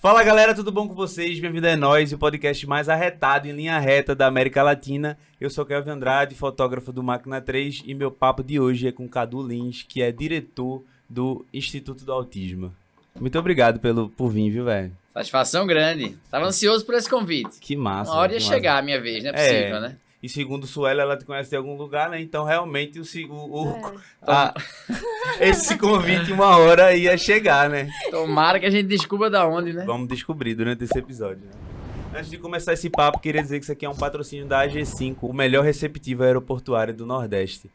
Fala galera, tudo bom com vocês? Bem-vindo a Nós, o podcast mais arretado em linha reta da América Latina. Eu sou Kelvin Andrade, fotógrafo do Máquina 3 e meu papo de hoje é com Cadu Lins, que é diretor do Instituto do Autismo. Muito obrigado por vir, viu, velho? Satisfação grande. Tava ansioso por esse convite. Que massa. Uma hora ia chegar a minha vez, não é possível, né? E segundo Suela, ela te conhece de algum lugar, né? Então, realmente, esse convite, uma hora ia chegar, né? Tomara que a gente descubra da onde, né? Vamos descobrir durante esse episódio, né? Antes de começar esse papo, queria dizer que isso aqui é um patrocínio da AG5, o melhor receptivo aeroportuário do Nordeste.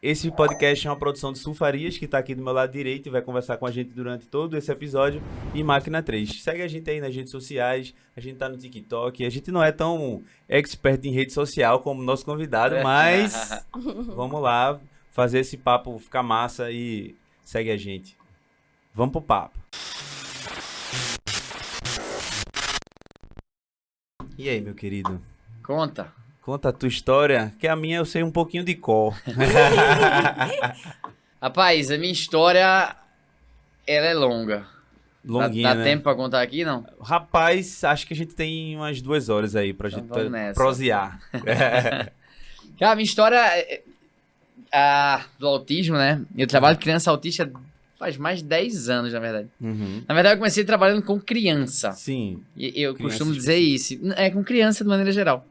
Esse podcast é uma produção de Sul Farias, que tá aqui do meu lado direito e vai conversar com a gente durante todo esse episódio, e Máquina 3. Segue a gente aí nas redes sociais, a gente tá no TikTok, a gente não é tão expert em rede social como o nosso convidado, mas vamos lá fazer esse papo ficar massa e segue a gente. Vamos pro papo. E aí, meu querido? Conta a tua história, que a minha eu sei um pouquinho de cor. Rapaz, a minha história, ela é longa. Longuinha, dá tempo pra contar aqui, não? Rapaz, acho que a gente tem umas 2 horas aí pra gente prosear. Cara, a minha história do autismo, né? Eu trabalho com criança autista faz mais de 10 anos, na verdade. Uhum. Na verdade, eu comecei trabalhando com criança. Sim. E eu costumo dizer isso. É, com criança de maneira geral.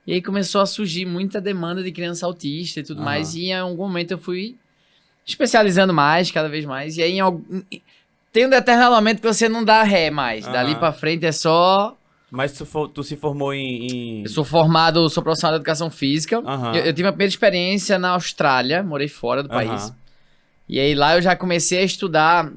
E aí começou a surgir muita demanda de criança autista e tudo mais. E em algum momento eu fui especializando mais, cada vez mais. E aí tem um determinado momento que você não dá ré mais. Dali pra frente é só... Mas tu se formou em... Eu sou profissional de educação física. Eu tive a primeira experiência na Austrália, morei fora do país. E aí lá eu já comecei a estudar...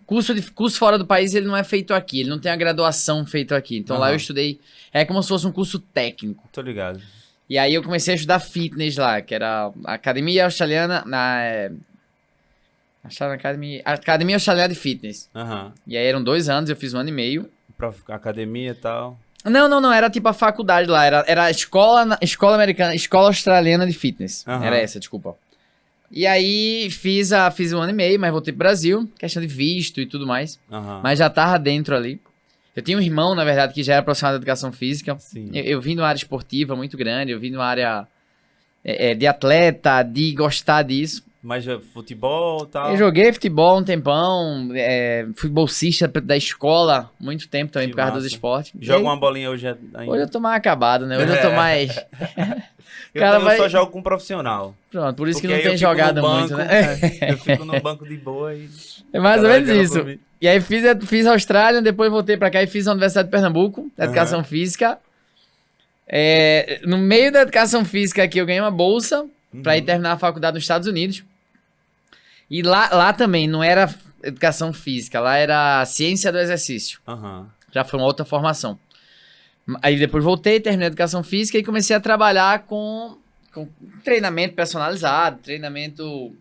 Curso fora do país, ele não é feito aqui. Ele não tem a graduação feita aqui. Então lá eu estudei... É como se fosse um curso técnico. Tô ligado. E aí eu comecei a estudar fitness lá, que era a Academia Australiana... Academia Australiana de Fitness. E aí eram 2 anos, eu fiz 1 ano e meio. Pra academia e tal? Não. Era tipo a faculdade lá. Era a escola americana, escola australiana de fitness. Era essa, desculpa. E aí fiz 1 ano e meio, mas voltei pro Brasil. Questão de visto e tudo mais. Mas já tava dentro ali. Eu tinha um irmão, na verdade, que já era profissional de educação física. Eu vim de uma área esportiva muito grande. Eu vim de uma área de atleta, de gostar disso. Mas futebol e tal? Eu joguei futebol um tempão, fui bolsista da escola muito tempo também, por causa dos esportes. Joga uma bolinha hoje ainda? Hoje eu tô mais acabado, né? Hoje eu tô mais... eu só jogo com um profissional. Pronto, por isso que não tem jogado muito, né? Eu fico no banco de boa e... É mais ou menos isso. E aí fiz a Austrália, depois voltei pra cá e fiz a Universidade de Pernambuco, Educação Física. No meio da Educação Física aqui eu ganhei uma bolsa pra ir terminar a faculdade nos Estados Unidos. E lá também não era Educação Física, lá era Ciência do Exercício. Já foi uma outra formação. Aí depois voltei, terminei a Educação Física e comecei a trabalhar com treinamento personalizado, treinamento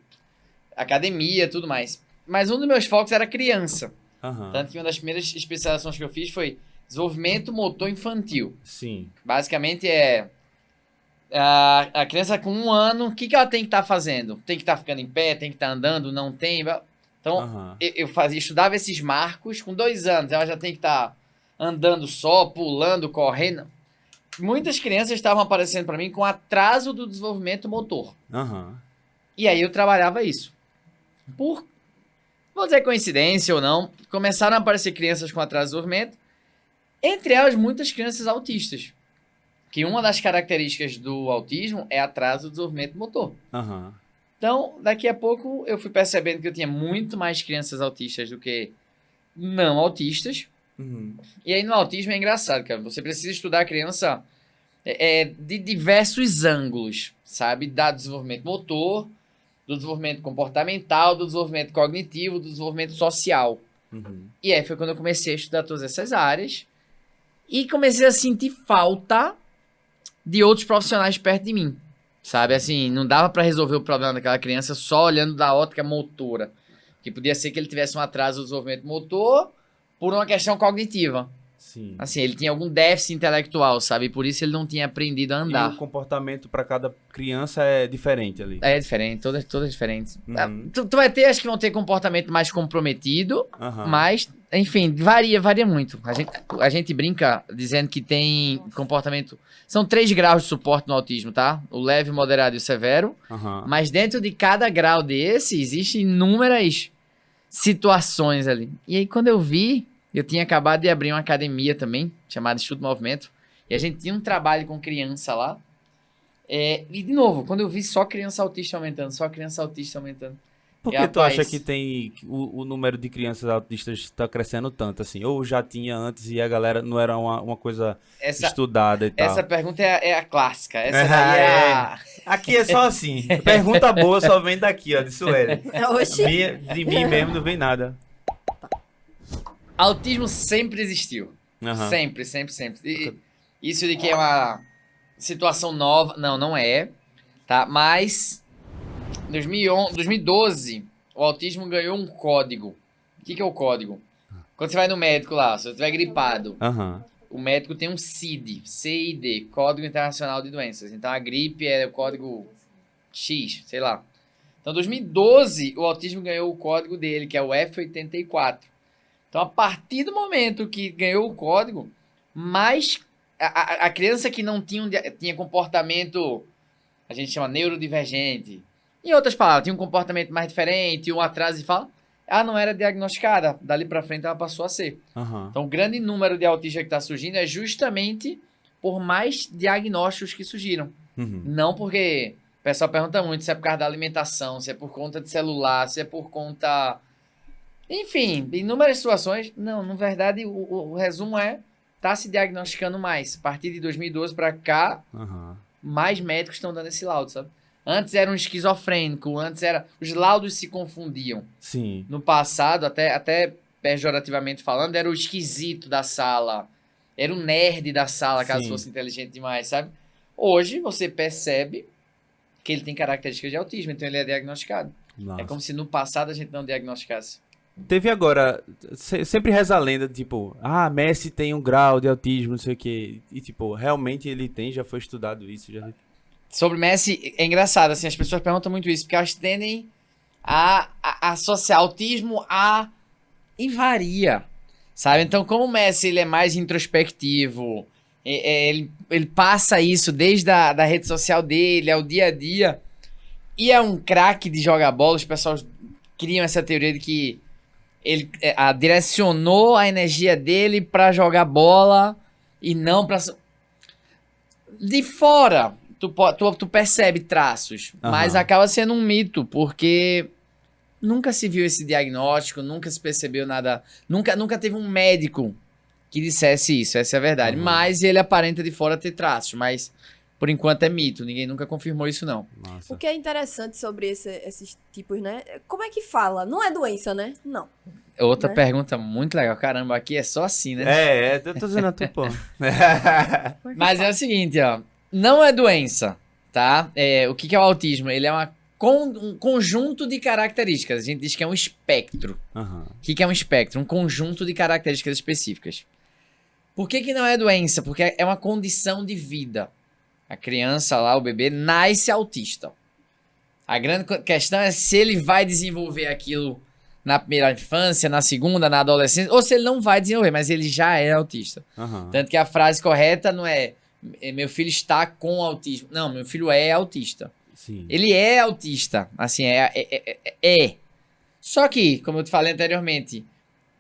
academia, tudo mais. Mas um dos meus focos era criança. Tanto que uma das primeiras especializações que eu fiz foi desenvolvimento motor infantil. Sim. Basicamente a criança com 1 ano, o que ela tem que estar fazendo? Tem que estar ficando em pé, tem que estar andando, não tem? Então, eu estudava esses marcos. Com 2 anos, ela já tem que estar andando só, pulando, correndo. Muitas crianças estavam aparecendo para mim com atraso do desenvolvimento motor. E aí eu trabalhava isso. Vou dizer coincidência ou não, começaram a aparecer crianças com atraso de desenvolvimento, entre elas muitas crianças autistas. Que uma das características do autismo é atraso do desenvolvimento motor. Então, daqui a pouco eu fui percebendo que eu tinha muito mais crianças autistas do que não autistas. E aí no autismo é engraçado, cara. Você precisa estudar a criança de diversos ângulos, sabe? Da desenvolvimento motor, do desenvolvimento comportamental, do desenvolvimento cognitivo, do desenvolvimento social. E aí foi quando eu comecei a estudar todas essas áreas e comecei a sentir falta de outros profissionais perto de mim, sabe? Assim, não dava pra resolver o problema daquela criança só olhando da ótica motora, que podia ser que ele tivesse um atraso no desenvolvimento motor por uma questão cognitiva. Sim. Assim, ele tinha algum déficit intelectual, sabe? E por isso ele não tinha aprendido a andar. E o comportamento para cada criança é diferente ali. É diferente, todas diferentes. Tu vai ter, acho que vão ter comportamento mais comprometido, mas Enfim, varia muito. A gente brinca dizendo que tem comportamento... São 3 graus de suporte no autismo, tá? O leve, o moderado e o severo. Aham. Mas dentro de cada grau desse, existem inúmeras situações ali. E aí, quando eu vi, eu tinha acabado de abrir uma academia também, chamada Instituto Movimento. E a gente tinha um trabalho com criança lá. E, de novo, quando eu vi só criança autista aumentando, Por E, que tu acha rapaz, que tem o número de crianças autistas está crescendo tanto assim? Ou já tinha antes e a galera não era uma coisa estudada e tal? essa pergunta é a clássica. Essa daí É. a... Aqui é só assim. Pergunta boa só vem daqui, ó, de Sueli. Oxi. De mim mesmo não vem nada. Autismo sempre existiu. Aham. Sempre. E isso de que é uma situação nova, não é, tá? Mas, em 2012, o autismo ganhou um código. O que é o código? Quando você vai no médico lá, se você estiver gripado, Aham. o médico tem um CID, CID, Código Internacional de Doenças. Então, a gripe é o código X, sei lá. Então, em 2012, o autismo ganhou o código dele, que é o F84. Então, a partir do momento que ganhou o código, mais a criança que não tinha comportamento, a gente chama neurodivergente, em outras palavras, tinha um comportamento mais diferente, um atraso de fala, ela não era diagnosticada. Dali pra frente, ela passou a ser. Aham. Então, o grande número de autistas que está surgindo é justamente por mais diagnósticos que surgiram. Uhum. Não porque... O pessoal pergunta muito se é por causa da alimentação, se é por conta de celular, se é por conta... Enfim, inúmeras situações. Não, na verdade, o resumo é... Tá se diagnosticando mais. A partir de 2012 para cá, Aham. mais médicos estão dando esse laudo, sabe? Antes era um esquizofrênico, os laudos se confundiam. Sim. No passado, até pejorativamente falando, era o esquisito da sala. Era o nerd da sala, caso Sim. fosse inteligente demais, sabe? Hoje, você percebe que ele tem características de autismo, então ele é diagnosticado. Nossa. É como se no passado a gente não diagnosticasse. Teve agora, sempre reza a lenda, tipo, Messi tem um grau de autismo, não sei o quê. E, tipo, realmente ele tem, já foi estudado isso, já... Sobre Messi, é engraçado, assim, as pessoas perguntam muito isso, porque elas tendem a associar autismo e varia, sabe? Então, como o Messi ele é mais introspectivo, ele passa isso desde da rede social dele, ao dia a dia, e é um craque de jogar bola, os pessoal criam essa teoria de que ele direcionou a energia dele pra jogar bola e não pra... De fora, tu percebe traços, mas Aham. acaba sendo um mito, porque nunca se viu esse diagnóstico, nunca se percebeu nada, nunca teve um médico que dissesse isso, essa é a verdade. Uhum. Mas ele aparenta de fora ter traços, mas por enquanto é mito, ninguém nunca confirmou isso não. Nossa. O que é interessante sobre esses tipos, né? Como é que fala? Não é doença, né? Não. Outra Né? pergunta muito legal, caramba, aqui é só assim, né? Eu tô dizendo a tu, pô. Mas é o seguinte, ó, não é doença, tá? O que é o autismo? Ele é um conjunto de características, a gente diz que é um espectro. Aham. O que é um espectro? Um conjunto de características específicas. Por que não é doença? Porque é uma condição de vida. A criança lá, o bebê, nasce autista. A grande questão é se ele vai desenvolver aquilo na primeira infância, na segunda, na adolescência, ou se ele não vai desenvolver, mas ele já é autista. Aham. Tanto que a frase correta não é meu filho está com autismo. Não, meu filho é autista. Sim. Ele é autista. Assim, é. Só que, como eu te falei anteriormente,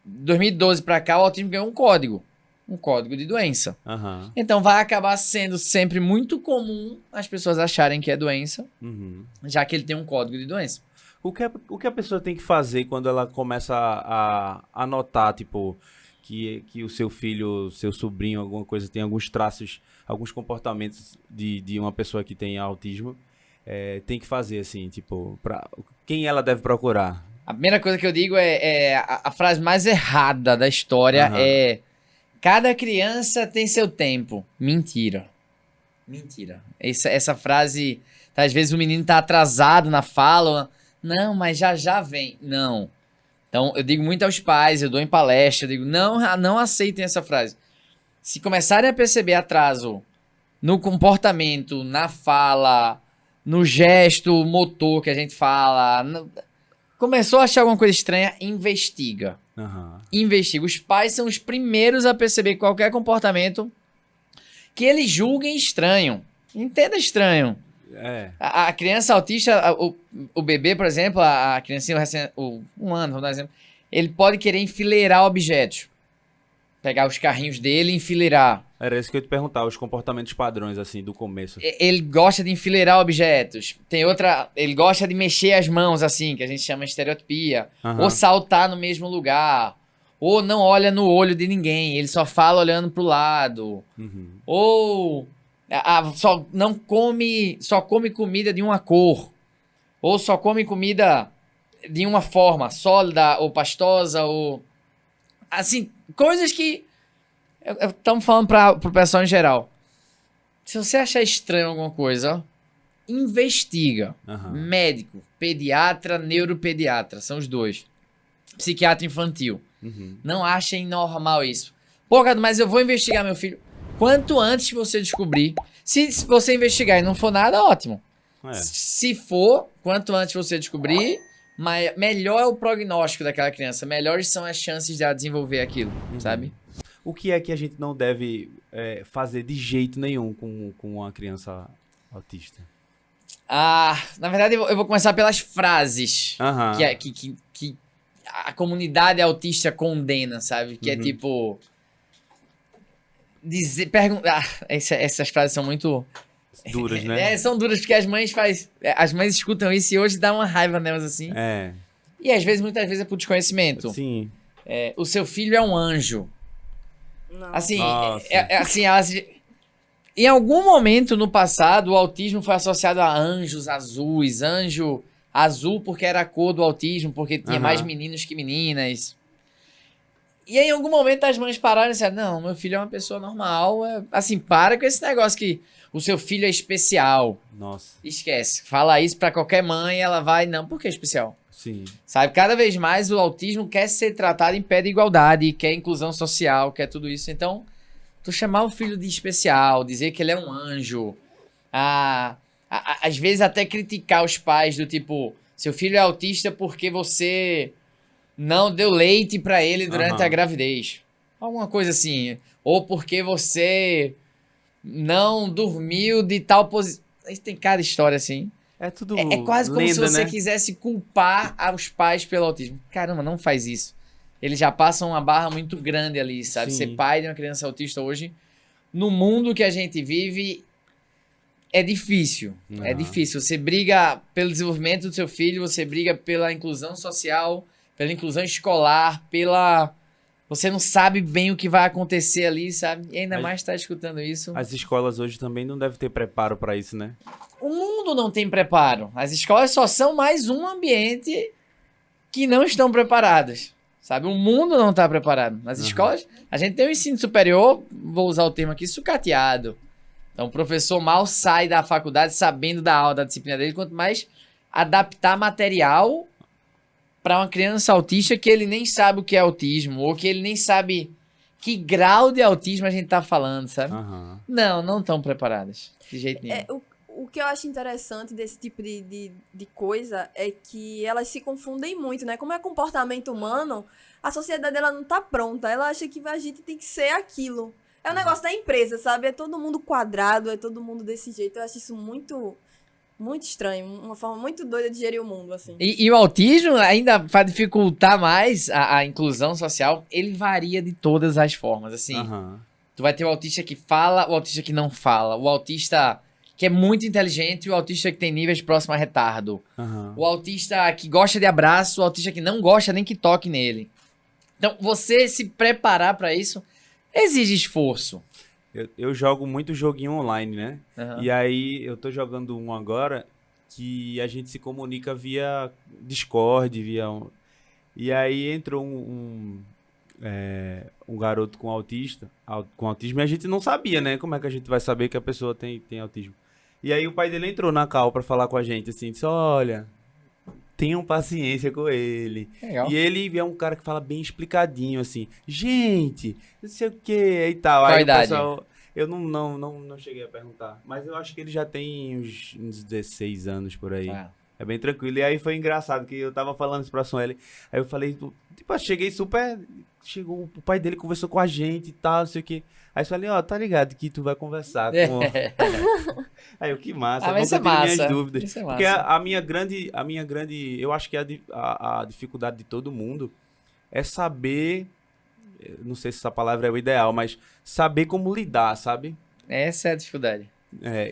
2012 pra cá, o autismo ganhou um código. Um código de doença. Aham. Então vai acabar sendo sempre muito comum as pessoas acharem que é doença, Uhum. já que ele tem um código de doença. O que a pessoa tem que fazer quando ela começa a notar, tipo, que o seu filho, seu sobrinho, alguma coisa, tem alguns traços, alguns comportamentos de uma pessoa que tem autismo? Tem que fazer, assim, tipo, quem ela deve procurar? A primeira coisa que eu digo a frase mais errada da história Aham. é: cada criança tem seu tempo. Mentira. Mentira. Essa frase, tá, às vezes o menino tá atrasado na fala. Não, mas já vem. Não. Então, eu digo muito aos pais, eu dou em palestra, eu digo, não aceitem essa frase. Se começarem a perceber atraso no comportamento, na fala, no gesto motor que a gente fala, começou a achar alguma coisa estranha, investiga. Aham. Investiga. Os pais são os primeiros a perceber qualquer comportamento que eles julguem estranho. Entenda estranho. É. A criança autista, o bebê, por exemplo, a criancinha, um ano, vamos dar um exemplo, ele pode querer enfileirar objetos. Pegar os carrinhos dele e enfileirar. Era isso que eu ia te perguntar, os comportamentos padrões, assim, do começo. Ele gosta de enfileirar objetos. Tem outra, ele gosta de mexer as mãos, assim, que a gente chama de estereotipia. Aham. Ou saltar no mesmo lugar. Ou não olha no olho de ninguém, ele só fala olhando pro lado. Uhum. Ou só come comida de uma cor. Ou só come comida de uma forma, sólida ou pastosa, ou assim, coisas que estamos falando pro pessoal em geral. Se você achar estranho alguma coisa, ó, investiga. Aham. Médico, pediatra, neuropediatra, são os dois. Psiquiatra infantil. Uhum. Não achem normal isso. Pô, Cadu, mas eu vou investigar meu filho. Quanto antes você descobrir. Se você investigar e não for nada, ótimo. É. Se for, quanto antes você descobrir, melhor é o prognóstico daquela criança. Melhores são as chances de ela desenvolver aquilo, sabe? O que é que a gente não deve fazer de jeito nenhum com uma criança autista? Na verdade, eu vou começar pelas frases Aham. que a comunidade autista condena, sabe? Que é Uhum. tipo... essas frases são muito... Duras, né? São duras porque as mães escutam isso e hoje dá uma raiva nelas assim. É. E muitas vezes é por desconhecimento. Sim. O seu filho é um anjo. Não. Assim, Nossa. em algum momento no passado, o autismo foi associado a anjos azuis. Anjo azul porque era a cor do autismo, porque tinha Aham. mais meninos que meninas. E aí, em algum momento as mães pararam e disseram, não, meu filho é uma pessoa normal. Assim, para com esse negócio que o seu filho é especial. Nossa. Esquece. Fala isso pra qualquer mãe, ela vai, não, por que especial? Sim. Sabe, cada vez mais o autismo quer ser tratado em pé de igualdade, quer inclusão social, quer tudo isso. Então, tu chamar o filho de especial, dizer que ele é um anjo, às vezes até criticar os pais do tipo, seu filho é autista porque você não deu leite pra ele durante Aham. a gravidez. Alguma coisa assim. Ou porque você não dormiu de tal posição. Tem cada história assim. É tudo É quase como se lenda, você né? quisesse culpar os pais pelo autismo. Caramba, não faz isso. Eles já passam uma barra muito grande ali, sabe? Sim. Ser pai de uma criança autista hoje, no mundo que a gente vive, é difícil. É Aham. difícil. Você briga pelo desenvolvimento do seu filho, você briga pela inclusão social, pela inclusão escolar, você não sabe bem o que vai acontecer ali, sabe? E ainda Mas- mais tá escutando isso. As escolas hoje também não devem ter preparo pra isso, né? O mundo não tem preparo. As escolas só são mais um ambiente que não estão preparadas. Sabe? O mundo não está preparado. As Uhum. escolas, a gente tem um ensino superior, vou usar o termo aqui, sucateado. Então o professor mal sai da faculdade sabendo da aula, da disciplina dele, quanto mais adaptar material para uma criança autista que ele nem sabe o que é autismo, ou que ele nem sabe que grau de autismo a gente tá falando, sabe? Aham. Não estão preparadas. De jeito nenhum. O que eu acho interessante desse tipo de coisa é que elas se confundem muito, né? Como é comportamento humano, a sociedade ela não tá pronta. Ela acha que a gente tem que ser aquilo. É o negócio da empresa, sabe? É todo mundo quadrado, é todo mundo desse jeito. Eu acho isso muito, muito estranho. Uma forma muito doida de gerir o mundo, assim. E o autismo, ainda para dificultar mais a inclusão social, ele varia de todas as formas. Assim, Aham. tu vai ter o autista que fala, o autista que não fala, o autista que é muito inteligente e o autista que tem níveis próximos a retardo. Aham. O autista que gosta de abraço, o autista que não gosta nem que toque nele. Então, você se preparar para isso exige esforço. Eu jogo muito joguinho online, né? Aham. E aí eu tô jogando um agora que a gente se comunica via Discord, E aí entrou um garoto com autismo e a gente não sabia, né? Como é que a gente vai saber que a pessoa tem autismo? E aí o pai dele entrou na call pra falar com a gente, assim, disse, olha, tenham paciência com ele. Legal. E ele é um cara que fala bem explicadinho, assim, gente, não sei o que e tal. Qual Aí o idade? pessoal, eu não cheguei a perguntar, mas eu acho que ele já tem uns 16 anos por aí. Ah, É bem tranquilo. E aí foi engraçado que eu tava falando isso pra Sueli. Aí eu falei, tipo, eu cheguei super. Chegou, o pai dele conversou com a gente e tal, não sei o quê. Aí eu falei, ó, tá ligado que tu vai conversar com. Aí eu, que massa, Ah, é bom mas que isso eu é tire minhas massa. dúvidas. Isso é Porque massa. a minha grande. Eu acho que a dificuldade de todo mundo é saber. Não sei se essa palavra é o ideal, mas saber como lidar, sabe? Essa é a dificuldade.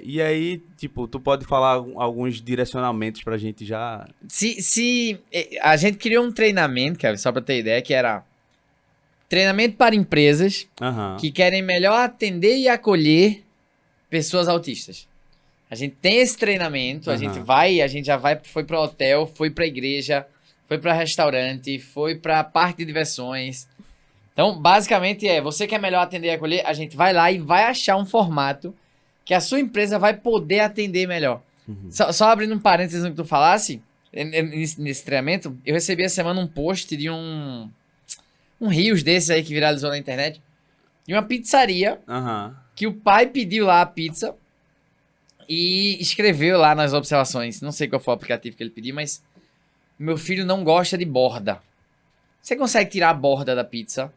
E aí, tipo, tu pode falar alguns direcionamentos pra gente já. A gente criou um treinamento, cara, só pra ter ideia, que era treinamento para empresas Aham. que querem melhor atender e acolher pessoas autistas. A gente tem esse treinamento, a gente já foi para hotel, foi para igreja, foi para restaurante, foi para parque de diversões. Então, basicamente você quer melhor atender e acolher, a gente vai lá e vai achar um formato que a sua empresa vai poder atender melhor. Uhum. Só abrindo um parênteses no que tu falasse, nesse treinamento, eu recebi essa semana um post de um Reels desses aí que viralizou na internet, de uma pizzaria, Aham. que o pai pediu lá a pizza e escreveu lá nas observações, não sei qual foi o aplicativo que ele pediu, mas meu filho não gosta de borda. Você consegue tirar a borda da pizza?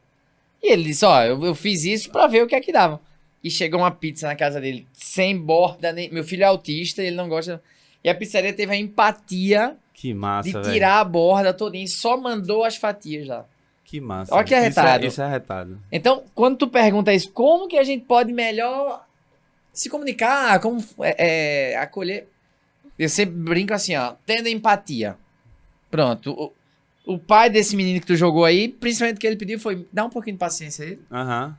E ele disse, ó, eu fiz isso pra ver o que é que dava. E chegou uma pizza na casa dele sem borda, meu filho é autista e ele não gosta. E a pizzaria teve a empatia Que massa, de velho. tirar a borda todinha e só mandou as fatias lá. Que massa. Olha que arretado. Isso é arretado. Então, quando tu pergunta isso, como que a gente pode melhor se comunicar, como acolher? Eu sempre brinco assim, ó, tendo empatia. Pronto, o pai desse menino que tu jogou aí, principalmente o que ele pediu foi, dá um pouquinho de paciência aí. Aham.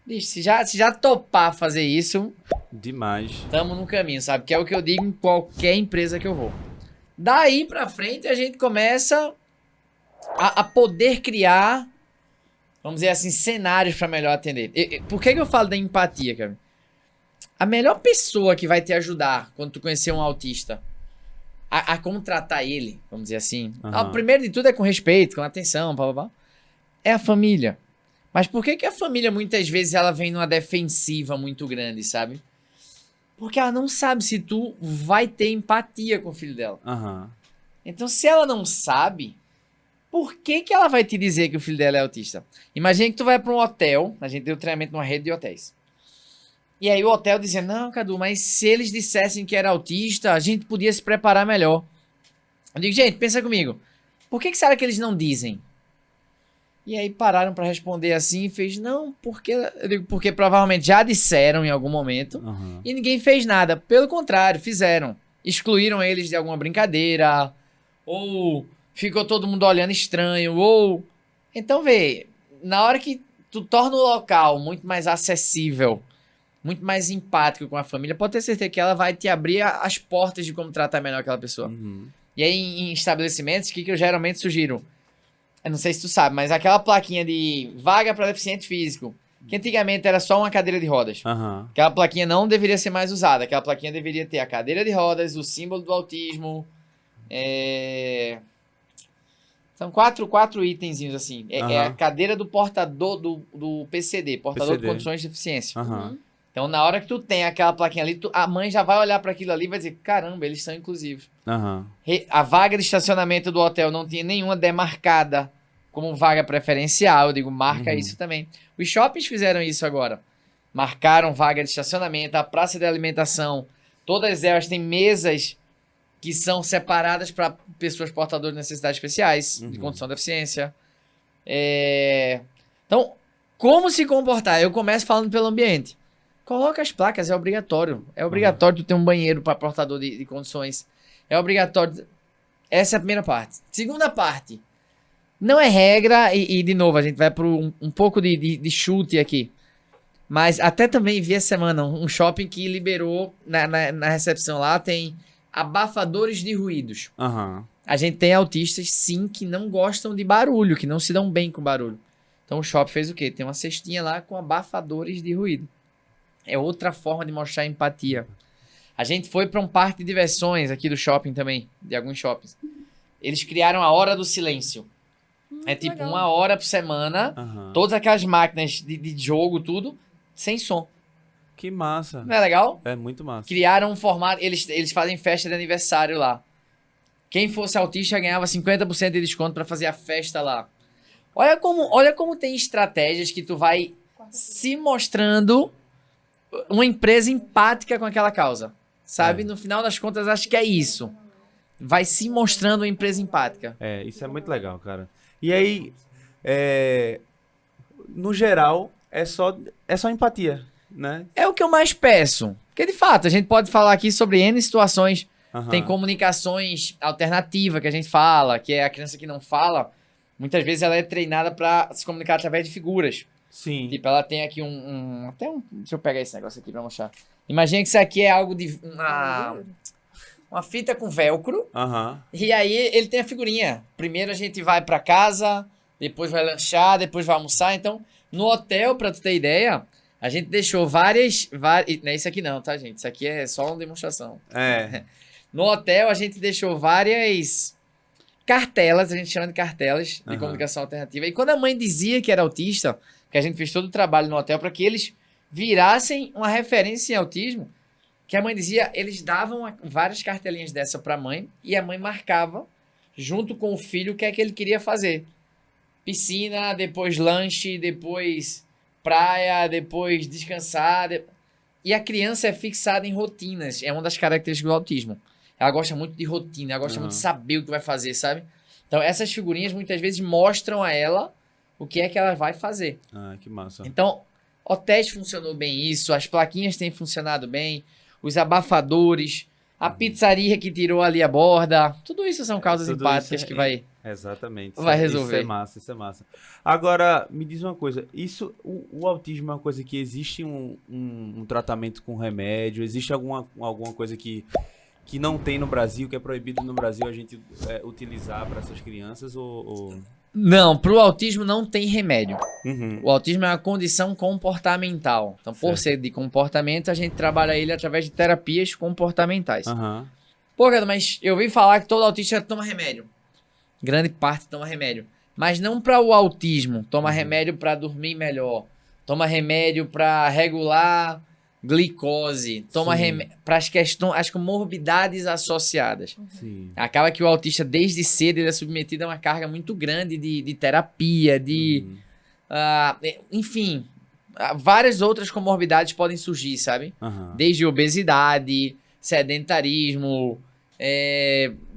Bicho, se já topar fazer isso, Demais. tamo no caminho, sabe? Que é o que eu digo em qualquer empresa que eu vou. Daí pra frente a gente começa a poder criar, vamos dizer assim, cenários pra melhor atender. Por que eu falo da empatia, cara? A melhor pessoa que vai te ajudar quando tu conhecer um autista a como tratar ele, vamos dizer assim. Aham. Primeiro de tudo é com respeito, com atenção, blá, blá, blá. É a família. Mas por que a família muitas vezes ela vem numa defensiva muito grande, sabe? Porque ela não sabe se tu vai ter empatia com o filho dela. Aham. Então, se ela não sabe, por que ela vai te dizer que o filho dela é autista? Imagina que tu vai pra um hotel, a gente deu treinamento numa rede de hotéis. E aí o hotel dizia, não, Cadu, mas se eles dissessem que era autista, a gente podia se preparar melhor. Eu digo, gente, pensa comigo. Por que será que eles não dizem? E aí pararam pra responder assim e fez, não, porque... Eu digo, porque provavelmente já disseram em algum momento Aham. e ninguém fez nada. Pelo contrário, fizeram. Excluíram eles de alguma brincadeira, ou ficou todo mundo olhando estranho, ou... Então, vê, na hora que tu torna o local muito mais acessível, muito mais empático com a família, pode ter certeza que ela vai te abrir as portas de como tratar melhor aquela pessoa. Uhum. E aí, em estabelecimentos, o que eu geralmente sugiro? Eu não sei se tu sabe, mas aquela plaquinha de vaga para deficiente físico, que antigamente era só uma cadeira de rodas. Aham. Aquela plaquinha não deveria ser mais usada. Aquela plaquinha deveria ter a cadeira de rodas, o símbolo do autismo. São quatro itenzinhos assim. É a Aham. cadeira do portador do PCD, portador de PCD. condições de deficiência. Aham. Então, na hora que tu tem aquela plaquinha ali, a mãe já vai olhar para aquilo ali e vai dizer, caramba, eles são inclusivos. Aham. A vaga de estacionamento do hotel não tinha nenhuma demarcada como vaga preferencial. Eu digo, marca Uhum. isso também. Os shoppings fizeram isso agora. Marcaram vaga de estacionamento, a praça de alimentação. Todas elas têm mesas que são separadas para pessoas portadoras de necessidades especiais, de Uhum. condição de deficiência. Então, como se comportar? Eu começo falando pelo ambiente. Coloca as placas, é obrigatório. É obrigatório tu ter um banheiro para portador de condições. É obrigatório. Essa é a primeira parte. Segunda parte. Não é regra, e de novo, a gente vai para um pouco de chute aqui. Mas até também vi essa semana um shopping que liberou na recepção lá, tem abafadores de ruídos. Aham. A gente tem autistas, sim, que não gostam de barulho, que não se dão bem com barulho. Então o shopping fez o quê? Tem uma cestinha lá com abafadores de ruído. É outra forma de mostrar empatia. A gente foi para um parque de diversões aqui do shopping também, de alguns shoppings. Eles criaram a hora do silêncio. É tipo legal. 1 hora por semana, Aham. todas aquelas máquinas de jogo, tudo, sem som. Que massa. Não é legal? É muito massa. Criaram um formato, eles fazem festa de aniversário lá. Quem fosse autista ganhava 50% de desconto pra fazer a festa lá. Olha como tem estratégias que tu vai se mostrando uma empresa empática com aquela causa. Sabe? É. No final das contas, acho que é isso. Vai se mostrando uma empresa empática. Isso é muito legal, cara. E aí, no geral, é só empatia, né? É o que eu mais peço. Porque, de fato, a gente pode falar aqui sobre N situações. Aham. Tem comunicações alternativas que a gente fala, que é a criança que não fala. Muitas vezes ela é treinada pra se comunicar através de figuras. Sim. Tipo, ela tem aqui deixa eu pegar esse negócio aqui pra mostrar. Imagina que isso aqui é algo de uma fita com velcro. Aham. E aí ele tem a figurinha. Primeiro a gente vai pra casa, depois vai lanchar, depois vai almoçar. Então, no hotel, pra tu ter ideia, a gente deixou várias... Não é isso aqui não, tá, gente? Isso aqui é só uma demonstração. No hotel, a gente deixou várias cartelas, a gente chama de cartelas de Aham. comunicação alternativa. E quando a mãe dizia que era autista, que a gente fez todo o trabalho no hotel para que eles virassem uma referência em autismo, que a mãe dizia, eles davam várias cartelinhas dessa para a mãe e a mãe marcava, junto com o filho, o que é que ele queria fazer. Piscina, depois lanche, depois praia, depois descansar. E a criança é fixada em rotinas. É uma das características do autismo. Ela gosta muito de rotina, ela gosta muito de saber o que vai fazer, sabe? Então, essas figurinhas muitas vezes mostram a ela o que é que ela vai fazer. Ah, que massa. Então, o teste funcionou bem isso, as plaquinhas têm funcionado bem, os abafadores, a pizzaria que tirou ali a borda, tudo isso são causas Tudo empáticas isso que vai... Exatamente. Vai resolver. Isso é massa. Agora, me diz uma coisa. O autismo é uma coisa que existe um tratamento com remédio? Existe alguma coisa que não tem no Brasil, que é proibido no Brasil a gente utilizar para essas crianças? Não, pro autismo não tem remédio. Uhum. O autismo é uma condição comportamental. Então, por Certo. ser de comportamento, a gente trabalha ele através de terapias comportamentais. Aham. Pô, cara, mas eu ouvi falar que todo autista toma remédio. Grande parte toma remédio. Mas não para o autismo. Toma remédio para dormir melhor. Toma remédio para regular glicose. Toma Sim. remédio para as questões, as comorbidades associadas. Sim. Acaba que o autista, desde cedo, ele é submetido a uma carga muito grande de terapia, Uhum. enfim, várias outras comorbidades podem surgir, sabe? Aham. Desde obesidade, sedentarismo,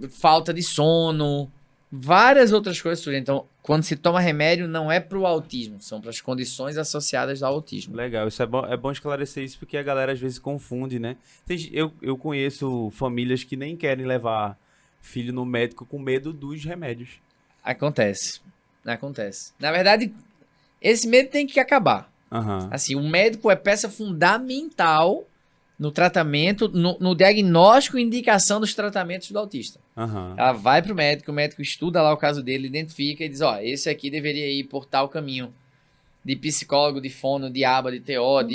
falta de sono, várias outras coisas surgem. Então, quando se toma remédio, não é para o autismo, são para as condições associadas ao autismo. Legal, isso é bom esclarecer isso, porque a galera às vezes confunde, né? Eu conheço famílias que nem querem levar filho no médico com medo dos remédios. Acontece. Na verdade, esse medo tem que acabar. Aham. Assim, o médico é peça fundamental no tratamento, no diagnóstico e indicação dos tratamentos do autista. Aham. Ela vai pro médico, o médico estuda lá o caso dele, identifica e diz, ó, esse aqui deveria ir por tal caminho. De psicólogo, de fono, de aba, de TO,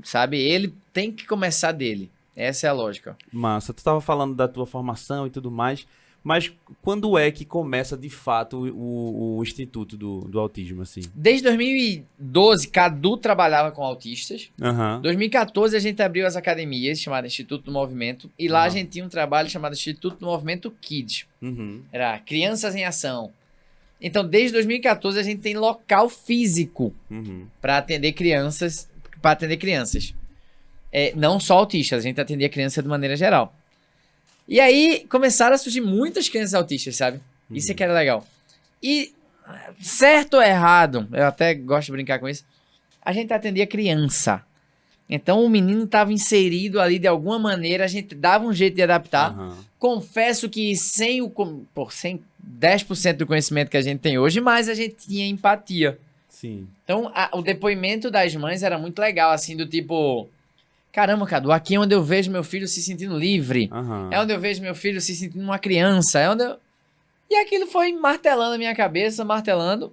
sabe? Ele tem que começar dele. Essa é a lógica. Massa, tu estava falando da tua formação e tudo mais, mas quando é que começa de fato o Instituto do Autismo, assim? Desde 2012, Cadu trabalhava com autistas. Aham. Em 2014, a gente abriu as academias, chamadas Instituto do Movimento. E lá a Aham. gente tinha um trabalho chamado Instituto do Movimento Kids. Uhum. Era Crianças em Ação. Então, desde 2014, a gente tem local físico Uhum. para atender crianças. Não só autistas, a gente atendia criança de maneira geral. E aí, começaram a surgir muitas crianças autistas, sabe? Isso é que era legal. E, certo ou errado, eu até gosto de brincar com isso, a gente atendia criança. Então, o menino estava inserido ali de alguma maneira, a gente dava um jeito de adaptar. Aham. Confesso que sem 10% do conhecimento que a gente tem hoje, mas a gente tinha empatia. Sim. Então, o depoimento das mães era muito legal, assim, do tipo... Caramba, Cadu, aqui é onde eu vejo meu filho se sentindo livre. Aham. É onde eu vejo meu filho se sentindo uma criança. E aquilo foi martelando a minha cabeça, martelando.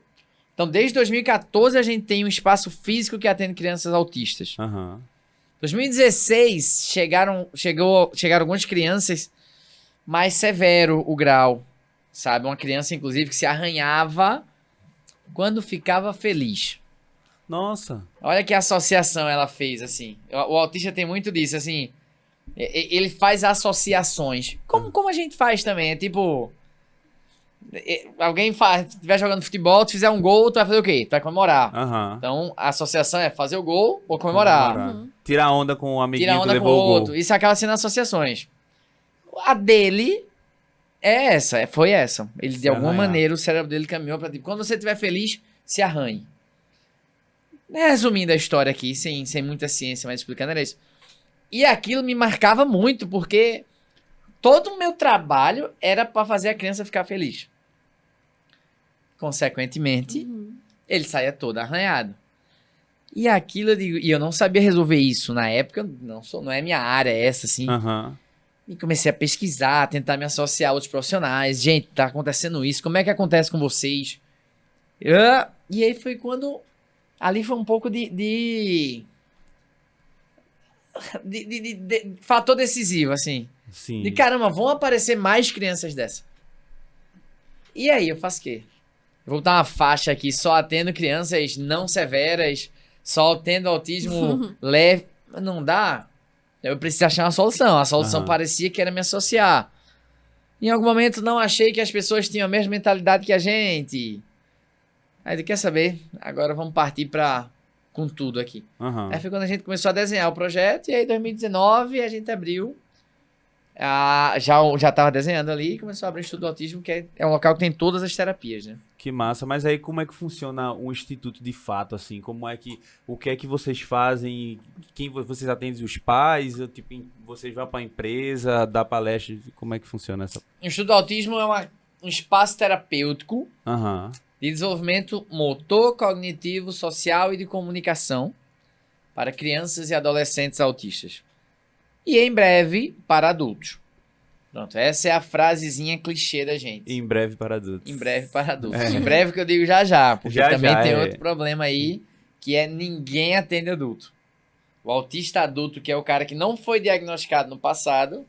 Então, desde 2014, a gente tem um espaço físico que atende crianças autistas. Aham. 2016, chegaram algumas crianças mais severo o grau, sabe? Uma criança, inclusive, que se arranhava quando ficava feliz. Nossa. Olha que associação ela fez, assim. O autista tem muito disso, assim. Ele faz associações. Como a gente faz também. É tipo... Alguém estiver jogando futebol, tu fizer um gol, tu vai fazer o quê? Tu vai comemorar. Aham. Então, a associação é fazer o gol ou comemorar. Uhum. Tirar onda com o amiguinho Tirar que onda com o levou o gol. outro. Isso acaba sendo associações. A dele é essa, foi essa. Ele, Se de alguma arranhar. maneira, o cérebro dele caminhou pra tipo, quando você estiver feliz, se arranhe. Resumindo a história aqui, sem muita ciência, mas explicando, era isso. E aquilo me marcava muito, porque todo o meu trabalho era pra fazer a criança ficar feliz. Consequentemente, Uhum. ele saía todo arranhado. E aquilo, eu digo, e eu não sabia resolver isso na época, não é minha área essa, assim. Aham. E comecei a pesquisar, tentar me associar a outros profissionais. Gente, tá acontecendo isso, como é que acontece com vocês? E aí foi quando, ali foi um pouco de fator decisivo, assim. Sim. De caramba, vão aparecer mais crianças dessa. E aí, eu faço o quê? Eu vou botar uma faixa aqui, só atendo crianças não severas, só tendo autismo leve. Não dá. Eu preciso achar uma solução. A solução Aham. parecia que era me associar. Em algum momento não achei que as pessoas tinham a mesma mentalidade que a gente. Aí, quer saber? Agora vamos partir com tudo aqui. Aham. Aí foi quando a gente começou a desenhar o projeto, e aí em 2019 a gente abriu. Já estava desenhando ali e começou a abrir o Estudo do Autismo, que é um local que tem todas as terapias, né? Que massa. Mas aí como é que funciona um instituto de fato, assim? O que é que vocês fazem? Quem vocês atendem os pais? Tipo, vocês vão pra empresa, dá palestra? Como é que funciona essa? O Estudo do Autismo é um espaço terapêutico Aham. de desenvolvimento motor, cognitivo, social e de comunicação para crianças e adolescentes autistas. E em breve, para adultos. Pronto, essa é a frasezinha clichê da gente. Em breve para adultos. Em breve para adultos. É. Em breve que eu digo já, porque Já, também já, tem é. outro problema aí, que é ninguém atende adulto. O autista adulto, que é o cara que não foi diagnosticado no passado,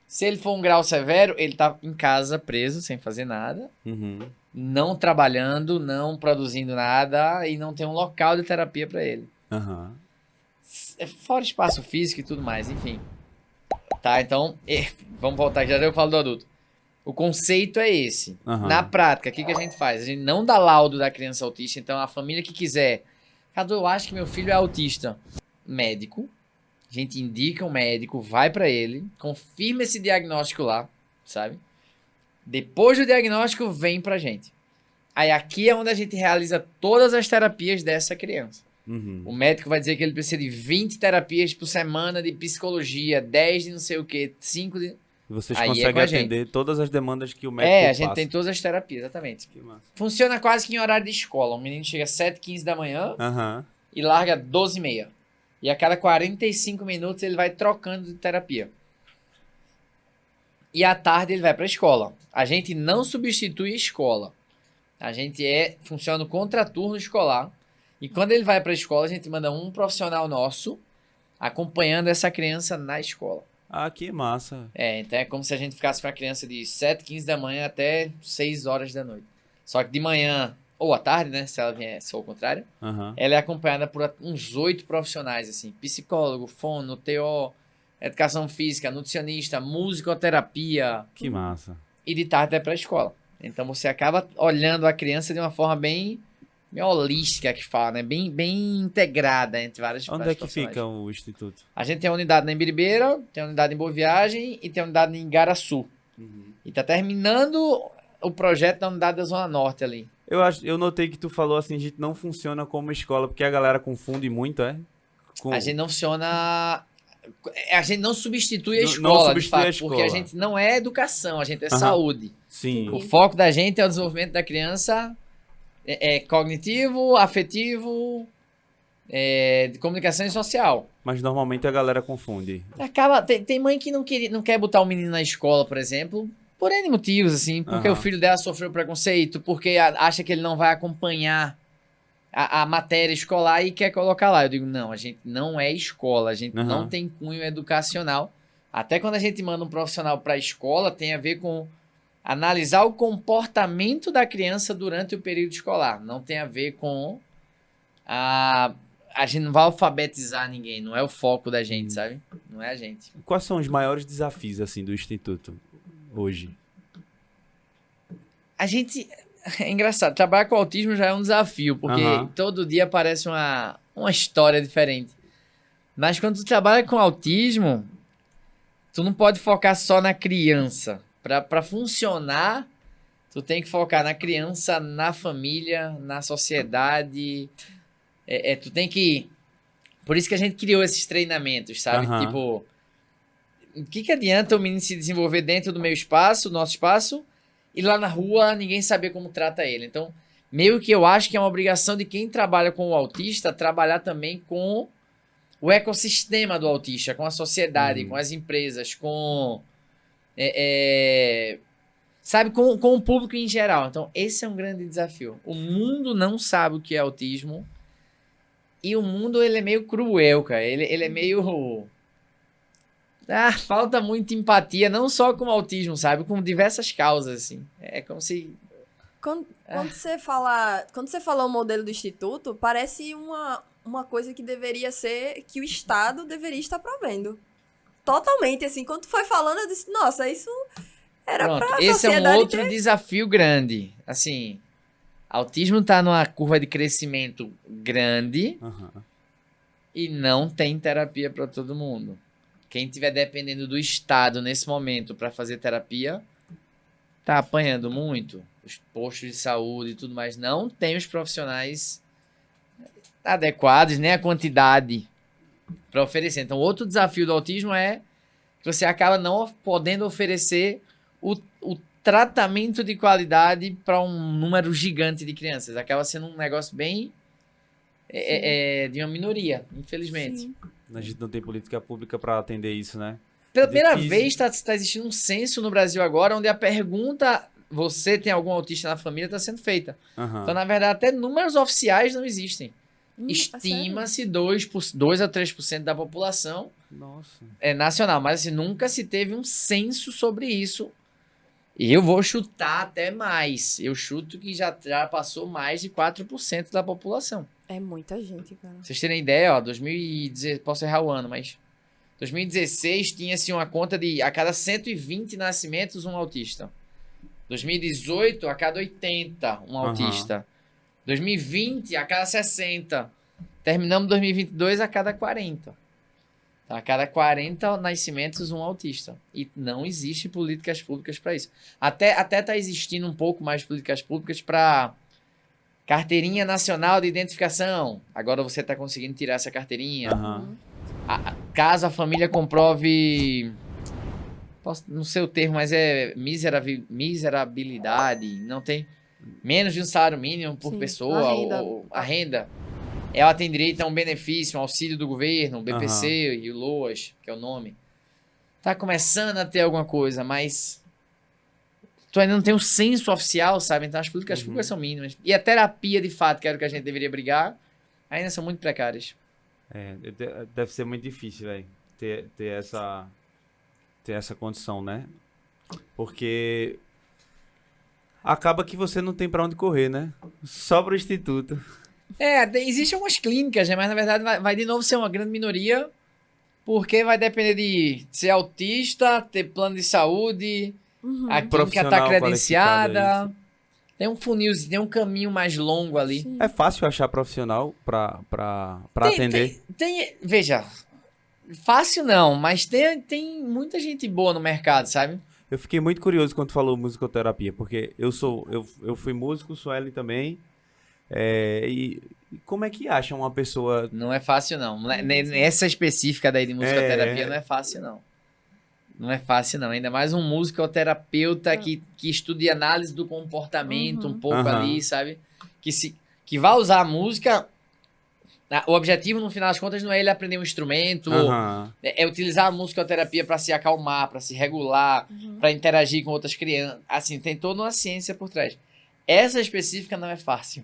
se ele for um grau severo, ele tá em casa preso, sem fazer nada, Uhum. não trabalhando, não produzindo nada e não tem um local de terapia para ele. Aham. Fora espaço físico e tudo mais, enfim. Tá, então, vamos voltar, já eu falo do adulto. O conceito é esse. Aham. Na prática, o que a gente faz? A gente não dá laudo da criança autista, então a família que quiser, Cadu, eu acho que meu filho é autista. Médico, a gente indica um médico, vai pra ele, confirma esse diagnóstico lá, sabe? Depois do diagnóstico, vem pra gente. Aí aqui é onde a gente realiza todas as terapias dessa criança. Uhum. O médico vai dizer que ele precisa de 20 terapias por semana de psicologia, 10 de não sei o que, 5 de... Vocês Aí é conseguem com a gente. atender todas as demandas que o médico a gente passa. tem todas as terapias, exatamente. Que massa. Funciona quase que em horário de escola. O menino chega às 7h15 da manhã Aham. e larga 12h30. E a cada 45 minutos ele vai trocando de terapia. E à tarde ele vai para a escola. A gente não substitui a escola. A gente funciona no contraturno escolar. E quando ele vai para a escola, a gente manda um profissional nosso acompanhando essa criança na escola. Ah, que massa. Então é como se a gente ficasse com a criança de 7h15 da manhã até 6 horas da noite. Só que de manhã, ou à tarde, né? Se ela vier, se for o contrário, Aham. ela é acompanhada por uns 8 profissionais, assim. Psicólogo, fono, TO, educação física, nutricionista, musicoterapia. Que massa. E de tarde é pra escola. Então você acaba olhando a criança de uma forma bem holística, que fala, né? Bem integrada entre várias Onde vários é que profissionais. fica o instituto? A gente tem uma unidade na Embiribeira, tem uma unidade em Boa Viagem e tem uma unidade em Igaraçu. E tá terminando o projeto da unidade da Zona Norte ali. Eu notei que tu falou assim, a gente não funciona como escola, porque a galera confunde muito, é? A gente não funciona... A gente não substitui a Não escola, substitui de fato, a escola. porque a gente não é educação, a gente é Aham. saúde. Sim. O foco da gente é o desenvolvimento da criança cognitivo, afetivo, de comunicação e social. Mas normalmente a galera confunde. Tem mãe que não quer botar o menino na escola, por exemplo, por N motivos, assim, porque Aham. o filho dela sofreu preconceito, porque acha que ele não vai acompanhar a matéria escolar e quer colocar lá. Eu digo, não, a gente não é escola, a gente Aham. não tem cunho educacional. Até quando a gente manda um profissional para a escola, tem a ver com analisar o comportamento da criança durante o período escolar. Não tem a ver com a gente não vai alfabetizar ninguém, não é o foco da gente, sabe? Não é a gente. Quais são os maiores desafios, assim, do Instituto hoje? A gente... É engraçado, trabalhar com autismo já é um desafio, porque todo dia aparece uma história diferente. Mas quando tu trabalha com autismo, tu não pode focar só na criança. Pra funcionar, tu tem que focar na criança, na família, na sociedade. Tu tem que... Por isso que a gente criou esses treinamentos, sabe? Tipo, o que adianta o menino se desenvolver dentro do meu espaço, do nosso espaço, e lá na rua ninguém saber como trata ele? Então, meio que eu acho que é uma obrigação de quem trabalha com o autista trabalhar também com o ecossistema do autista, com a sociedade, com as empresas, com... sabe, com o público em geral. Então, esse é um grande desafio. O mundo não sabe o que é autismo. E o mundo, ele é meio cruel, cara. Ele é meio... falta muita empatia, não só com o autismo, sabe? Com diversas causas, assim. É como se... Quando você fala o modelo do Instituto, parece uma coisa que deveria ser... que o Estado deveria estar provendo. Totalmente, assim. Quando tu foi falando, eu disse, nossa, isso era Pronto, pra esse sociedade é um outro desafio grande. Assim, autismo tá numa curva de crescimento grande e não tem terapia para todo mundo. Quem estiver dependendo do Estado nesse momento para fazer terapia, tá apanhando muito. Os postos de saúde e tudo mais não tem os profissionais adequados, nem a quantidade para oferecer. Então, outro desafio do autismo é que você acaba não podendo oferecer o tratamento de qualidade para um número gigante de crianças. Acaba sendo um negócio bem de uma minoria, infelizmente. Sim. A gente não tem política pública para atender isso, né? Pela primeira Difícil. vez está existindo um censo no Brasil agora, onde a pergunta, você tem algum autista na família, está sendo feita. Então, na verdade, até números oficiais não existem. Estima-se 2 a 3% da população nacional, mas assim, nunca se teve um censo sobre isso. E eu vou chutar até mais. Eu chuto que já passou mais de 4% da população. É muita gente, cara. Pra vocês terem ideia, ó, 2016, posso errar o ano, mas 2016 tinha-se uma conta de a cada 120 nascimentos um autista. 2018, a cada 80 um autista. 2020, a cada 60. Terminamos 2022 a cada 40. A cada 40 nascimentos um autista. E não existe políticas públicas para isso. Até tá existindo um pouco mais de políticas públicas para carteirinha nacional de identificação. Agora você está conseguindo tirar essa carteirinha. Caso a família comprove... não sei o termo, mas é miserabilidade. Não tem menos de um salário mínimo por pessoa. A renda. Ela tem direito a um benefício, um auxílio do governo, o BPC e o LOAS, que é o nome. Tá começando a ter alguma coisa, mas tu ainda não tem um censo oficial, sabe? Então as políticas públicas são mínimas. E a terapia, de fato, que era o que a gente deveria brigar, ainda são muito precárias. Deve ser muito difícil, velho, ter essa condição, né? Porque acaba que você não tem pra onde correr, né? Só pro Instituto. Existem algumas clínicas, né? Mas na verdade vai de novo ser uma grande minoria, porque vai depender de ser autista, ter plano de saúde, a clínica tá credenciada. Tem um funil, tem um caminho mais longo ali. Sim. É fácil achar profissional pra atender? Veja, fácil não, mas tem muita gente boa no mercado, sabe? Eu fiquei muito curioso quando tu falou musicoterapia, porque eu fui músico, sou Ellen também. E como é que acha uma pessoa... Não é fácil, não. Essa específica daí de musicoterapia não é fácil, não. Não é fácil, não. Ainda mais um musicoterapeuta que estude análise do comportamento um pouco ali, sabe? Que vai usar a música... O objetivo, no final das contas, não é ele aprender um instrumento, é utilizar a musicoterapia para se acalmar, para se regular, para interagir com outras crianças. Assim, tem toda uma ciência por trás. Essa específica não é fácil.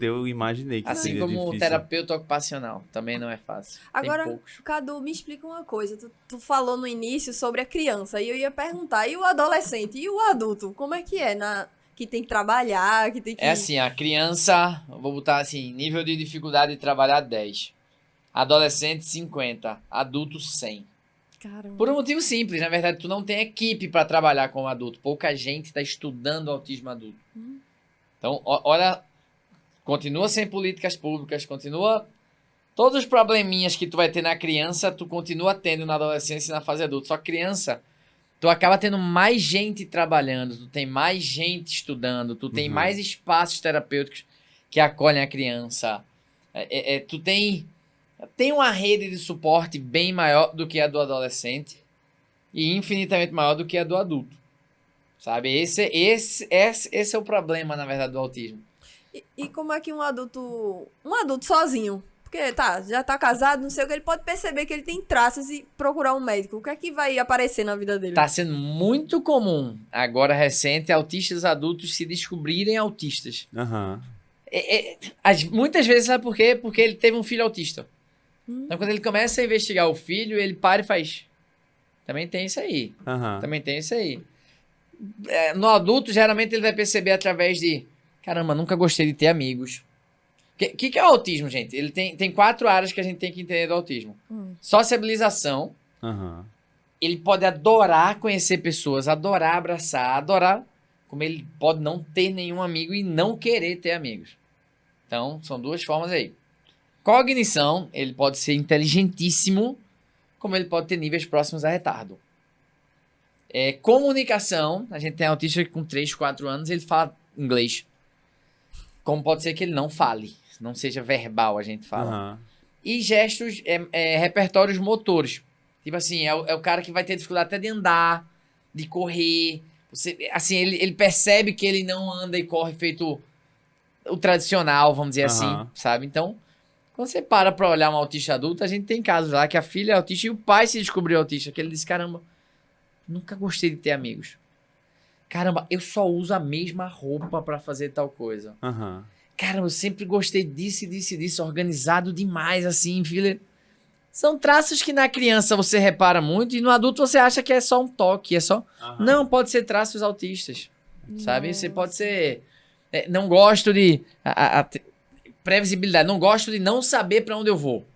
Eu imaginei que assim seria como difícil. o terapeuta ocupacional, também não é fácil. Agora, Cadu, me explica uma coisa. Tu falou no início sobre a criança, e eu ia perguntar, e o adolescente, e o adulto? Como é que é? que tem que trabalhar, que tem que... É assim, a criança, eu vou botar assim, nível de dificuldade de trabalhar 10. Adolescente 50, adulto 100. Caramba. Por um motivo simples, na verdade, tu não tem equipe para trabalhar como adulto. Pouca gente está estudando autismo adulto. Então, olha, continua sem políticas públicas, continua... Todos os probleminhas que tu vai ter na criança, tu continua tendo na adolescência e na fase adulta. Só que criança, tu acaba tendo mais gente trabalhando, tu tem mais gente estudando, tu tem mais espaços terapêuticos que acolhem a criança. Tu tem uma rede de suporte bem maior do que a do adolescente e infinitamente maior do que a do adulto. Sabe? Esse é o problema, na verdade, do autismo. E como é que um adulto sozinho, porque já tá casado, não sei o que, ele pode perceber que ele tem traços e procurar um médico. O que é que vai aparecer na vida dele? Tá sendo muito comum, agora recente, autistas adultos se descobrirem autistas. Muitas vezes, sabe por quê? Porque ele teve um filho autista. Então, quando ele começa a investigar o filho, ele para e faz. Também tem isso aí. Também tem isso aí. No adulto, geralmente, ele vai perceber através de... Caramba, nunca gostei de ter amigos. O que é o autismo, gente? Ele tem 4 áreas que a gente tem que entender do autismo. Sociabilização. Ele pode adorar conhecer pessoas, adorar abraçar, adorar... Como ele pode não ter nenhum amigo e não querer ter amigos. Então, são 2 formas aí. Cognição, ele pode ser inteligentíssimo, como ele pode ter níveis próximos a retardo. Comunicação, a gente tem autista que com 3, 4 anos ele fala inglês. Como pode ser que ele não fale, não seja verbal, a gente fala. E gestos, repertórios motores. Tipo assim, é o cara que vai ter dificuldade até de andar, de correr. Assim, ele percebe que ele não anda e corre feito o tradicional, vamos dizer assim, sabe? Então, quando você para pra olhar um autista adulto, a gente tem casos lá que a filha é autista e o pai se descobriu autista, que ele disse, caramba, nunca gostei de ter amigos. Caramba, eu só uso a mesma roupa pra fazer tal coisa. Caramba, eu sempre gostei disso, organizado demais, assim, filha. São traços que na criança você repara muito e no adulto você acha que é só um toque, é só... Não, pode ser traços autistas, sabe? Você pode ser... não gosto de... previsibilidade, não gosto de não saber pra onde eu vou.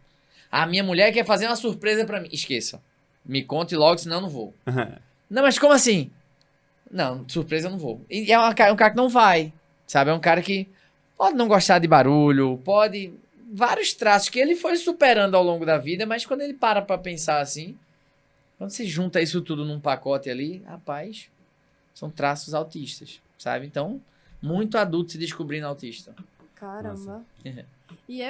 A minha mulher quer fazer uma surpresa pra mim. Esqueça. Me conte logo, senão eu não vou. Não, mas como assim? Não, surpresa eu não vou. E é um cara que não vai, sabe? É um cara que pode não gostar de barulho, pode... Vários traços que ele foi superando ao longo da vida, mas quando ele para pra pensar assim, quando você junta isso tudo num pacote ali, rapaz, são traços autistas, sabe? Então, muito adulto se descobrindo autista. Caramba. E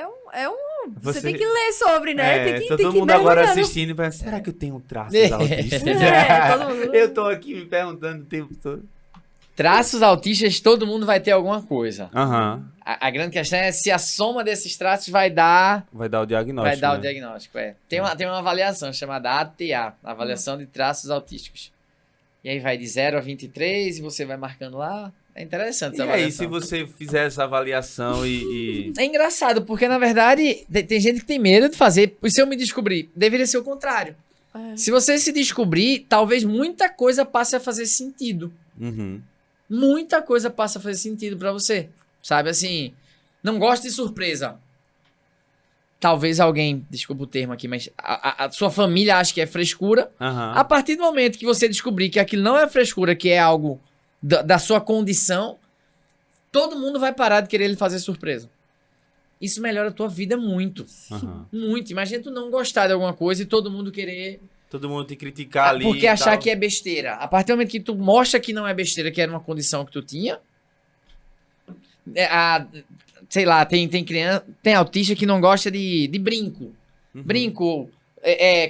você tem que ler sobre, né? Todo mundo agora assistindo e pensa, será que eu tenho traços autistas? Todo mundo. Eu tô aqui me perguntando o tempo todo. Traços autistas, todo mundo vai ter alguma coisa. A grande questão é se a soma desses traços vai dar o diagnóstico. Vai dar o diagnóstico, Tem uma avaliação chamada ATA, Avaliação de Traços Autísticos. E aí vai de 0 a 23 e você vai marcando lá. É interessante essa avaliação. E aí, se você fizer essa avaliação e... É engraçado, porque na verdade tem gente que tem medo de fazer. E se eu me descobrir, deveria ser o contrário. Se você se descobrir, talvez muita coisa passe a fazer sentido. Muita coisa passa a fazer sentido pra você. Sabe, assim, não gosta de surpresa. Talvez alguém, desculpa o termo aqui, mas a sua família acha que é frescura. A partir do momento que você descobrir que aquilo não é frescura, que é algo da sua condição, todo mundo vai parar de querer lhe fazer surpresa. Isso melhora a tua vida muito. Muito. Imagina tu não gostar de alguma coisa e todo mundo querer... Todo mundo te criticar ali. Porque achar que é besteira. A partir do momento que tu mostra que não é besteira, que era uma condição que tu tinha. Sei lá, tem criança, tem autista que não gosta de brinco. Brinco,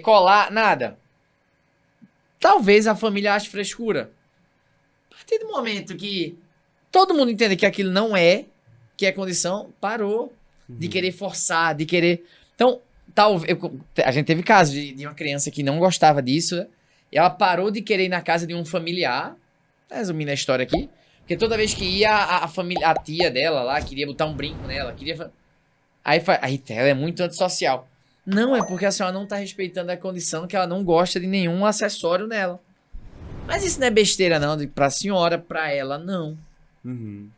colar, nada. Talvez a família ache frescura. A partir do momento que todo mundo entende que aquilo não é, que é condição, parou de querer forçar, de querer... Então... a gente teve casos de uma criança que não gostava disso, né? E ela parou de querer ir na casa de um familiar, resumindo a história aqui, porque toda vez que ia a tia dela lá, queria botar um brinco nela, queria... Aí ela é muito antissocial. Não, é porque a senhora não tá respeitando a condição que ela não gosta de nenhum acessório nela. Mas isso não é besteira não, pra senhora, pra ela, não. Uhum.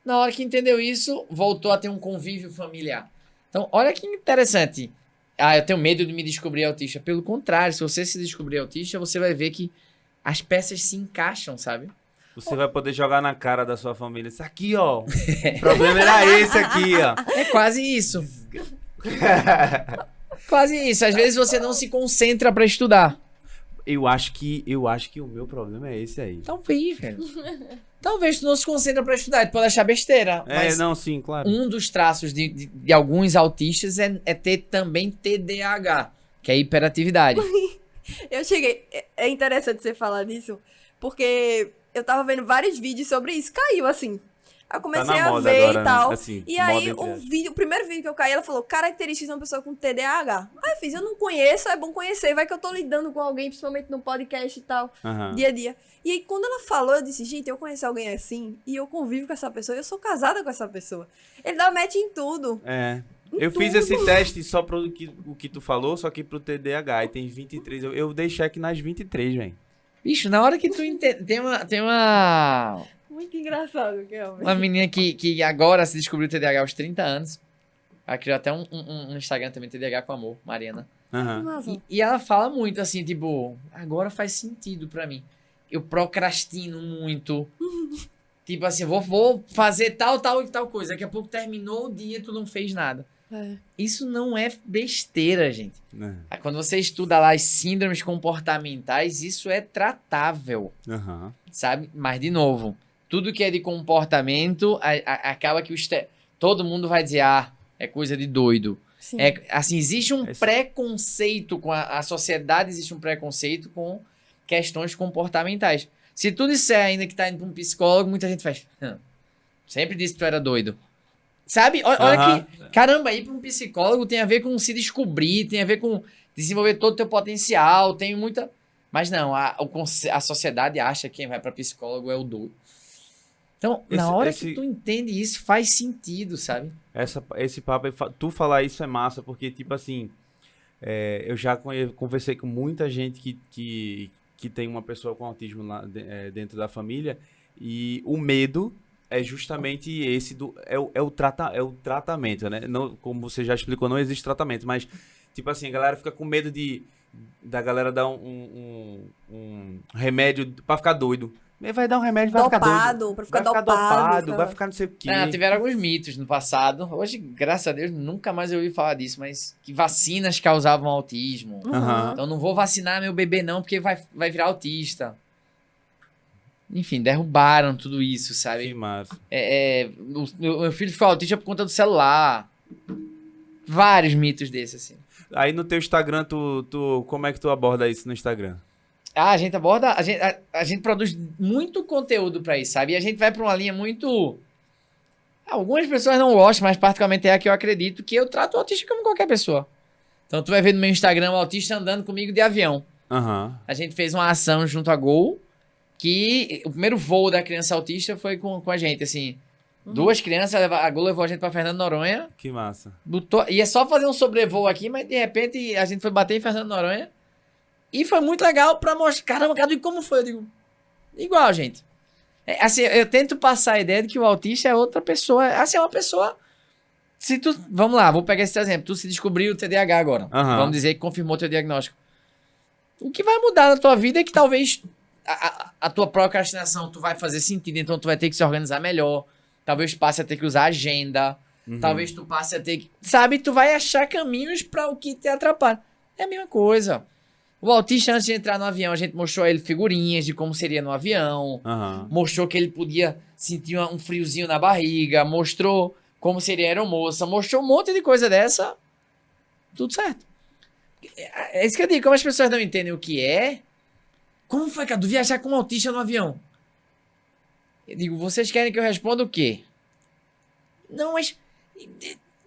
Na hora que entendeu isso, voltou a ter um convívio familiar. Então, olha que interessante. Ah, eu tenho medo de me descobrir autista. Pelo contrário, se você se descobrir autista, você vai ver que as peças se encaixam, sabe? Você vai poder jogar na cara da sua família. Isso aqui, ó. O problema era esse aqui, ó. É quase isso. Quase isso. Às vezes você não se concentra pra estudar. Eu acho que o meu problema é esse aí. Talvez, velho. Talvez tu não se concentra pra estudar. Tu pode achar besteira. Mas Não, sim, claro. um dos traços de alguns autistas é ter também TDAH, que é hiperatividade. Eu cheguei. É interessante você falar disso, porque eu tava vendo vários vídeos sobre isso. Caiu assim. Aí eu comecei Tá na a moda ver agora, e tal. né? Assim, E moda aí, entre aspas. o primeiro vídeo que eu caí, ela falou: características de uma pessoa com TDAH. Aí eu fiz: eu não conheço, é bom conhecer. Vai que eu tô lidando com alguém, principalmente no podcast e tal, Aham. dia a dia. E aí, quando ela falou, eu disse: gente, eu conheço alguém assim, e eu convivo com essa pessoa, eu sou casada com essa pessoa. Ele dá match em tudo. É. Eu fiz esse teste só pro o que tu falou, só que pro TDAH. E tem 23. Eu dei check nas 23, velho. Bicho, na hora que tu entende. Tem uma Muito engraçado, que é, uma menina que agora se descobriu TDAH aos 30 anos. Ela criou até um Instagram também, TDAH com Amor, Mariana. Aham. E ela fala muito assim, tipo, agora faz sentido pra mim. Eu procrastino muito. Tipo assim, vou fazer tal e tal coisa. Daqui a pouco terminou o dia e tu não fez nada. É. Isso não é besteira, gente. É. Quando você estuda lá as síndromes comportamentais, isso é tratável, Aham. sabe? Mas, de novo, tudo que é de comportamento, acaba que todo mundo vai dizer, é coisa de doido. Sim. Assim, existe um Esse- preconceito com a sociedade, existe um preconceito com questões comportamentais. Se tu disser ainda que tá indo pra um psicólogo, muita gente faz, sempre disse que tu era doido. Sabe? Olha Aham. que, caramba, ir pra um psicólogo tem a ver com se descobrir, tem a ver com desenvolver todo o teu potencial, tem muita... Mas não, a sociedade acha que quem vai pra psicólogo é o doido. Então, na hora que tu entende isso, faz sentido, sabe? Esse papo, tu falar isso é massa, porque, tipo assim, eu já conversei com muita gente que tem uma pessoa com autismo lá dentro da família, e o medo é justamente esse, é o tratamento, né? Não, como você já explicou, não existe tratamento, mas, tipo assim, a galera fica com medo da galera dar um remédio pra ficar doido. Vai dar um remédio, vai ficar doido. Pra ficar Vai ficar dopado. vai ficar não sei o quê. Tiveram alguns mitos no passado. Hoje, graças a Deus, nunca mais eu ouvi falar disso, mas que vacinas causavam autismo. Aham. Então não vou vacinar meu bebê não, porque vai virar autista. Enfim, derrubaram tudo isso, Que sabe? massa. O meu filho ficou autista por conta do celular. Vários mitos desses, assim. Aí no teu Instagram, como é que tu aborda isso no Instagram? A gente aborda, a gente produz muito conteúdo pra isso, sabe? E a gente vai pra uma linha muito... Algumas pessoas não gostam, mas particularmente é a que eu acredito, que eu trato o autista como qualquer pessoa. Então tu vai ver no meu Instagram o autista andando comigo de avião. Aham. A gente fez uma ação junto à Gol, que o primeiro voo da criança autista foi com a gente, assim. Duas crianças, a Gol levou a gente pra Fernando Noronha, Que massa. ia só fazer um sobrevoo aqui, mas de repente a gente foi bater em Fernando Noronha. E foi muito legal pra mostrar, caramba, Cadu, e como foi? Eu digo, igual, gente. Assim, eu tento passar a ideia de que o autista é outra pessoa. Assim, é uma pessoa... Vamos lá, vou pegar esse exemplo. Tu se descobriu o TDAH agora. Aham. Vamos dizer que confirmou teu diagnóstico. O que vai mudar na tua vida é que talvez a tua procrastinação tu vai fazer sentido, então tu vai ter que se organizar melhor. Talvez tu passe a ter que usar agenda. Uhum. Talvez tu passe a ter que... Sabe, tu vai achar caminhos pra o que te atrapalha. É a mesma coisa. O autista, antes de entrar no avião, a gente mostrou a ele figurinhas de como seria no avião. Aham. Mostrou que ele podia sentir um friozinho na barriga. Mostrou como seria a aeromoça. Mostrou um monte de coisa dessa. Tudo certo. É isso que eu digo. Como as pessoas não entendem o que é... Como foi, Cadu, viajar com um autista no avião? Eu digo, vocês querem que eu responda o quê? Não, mas...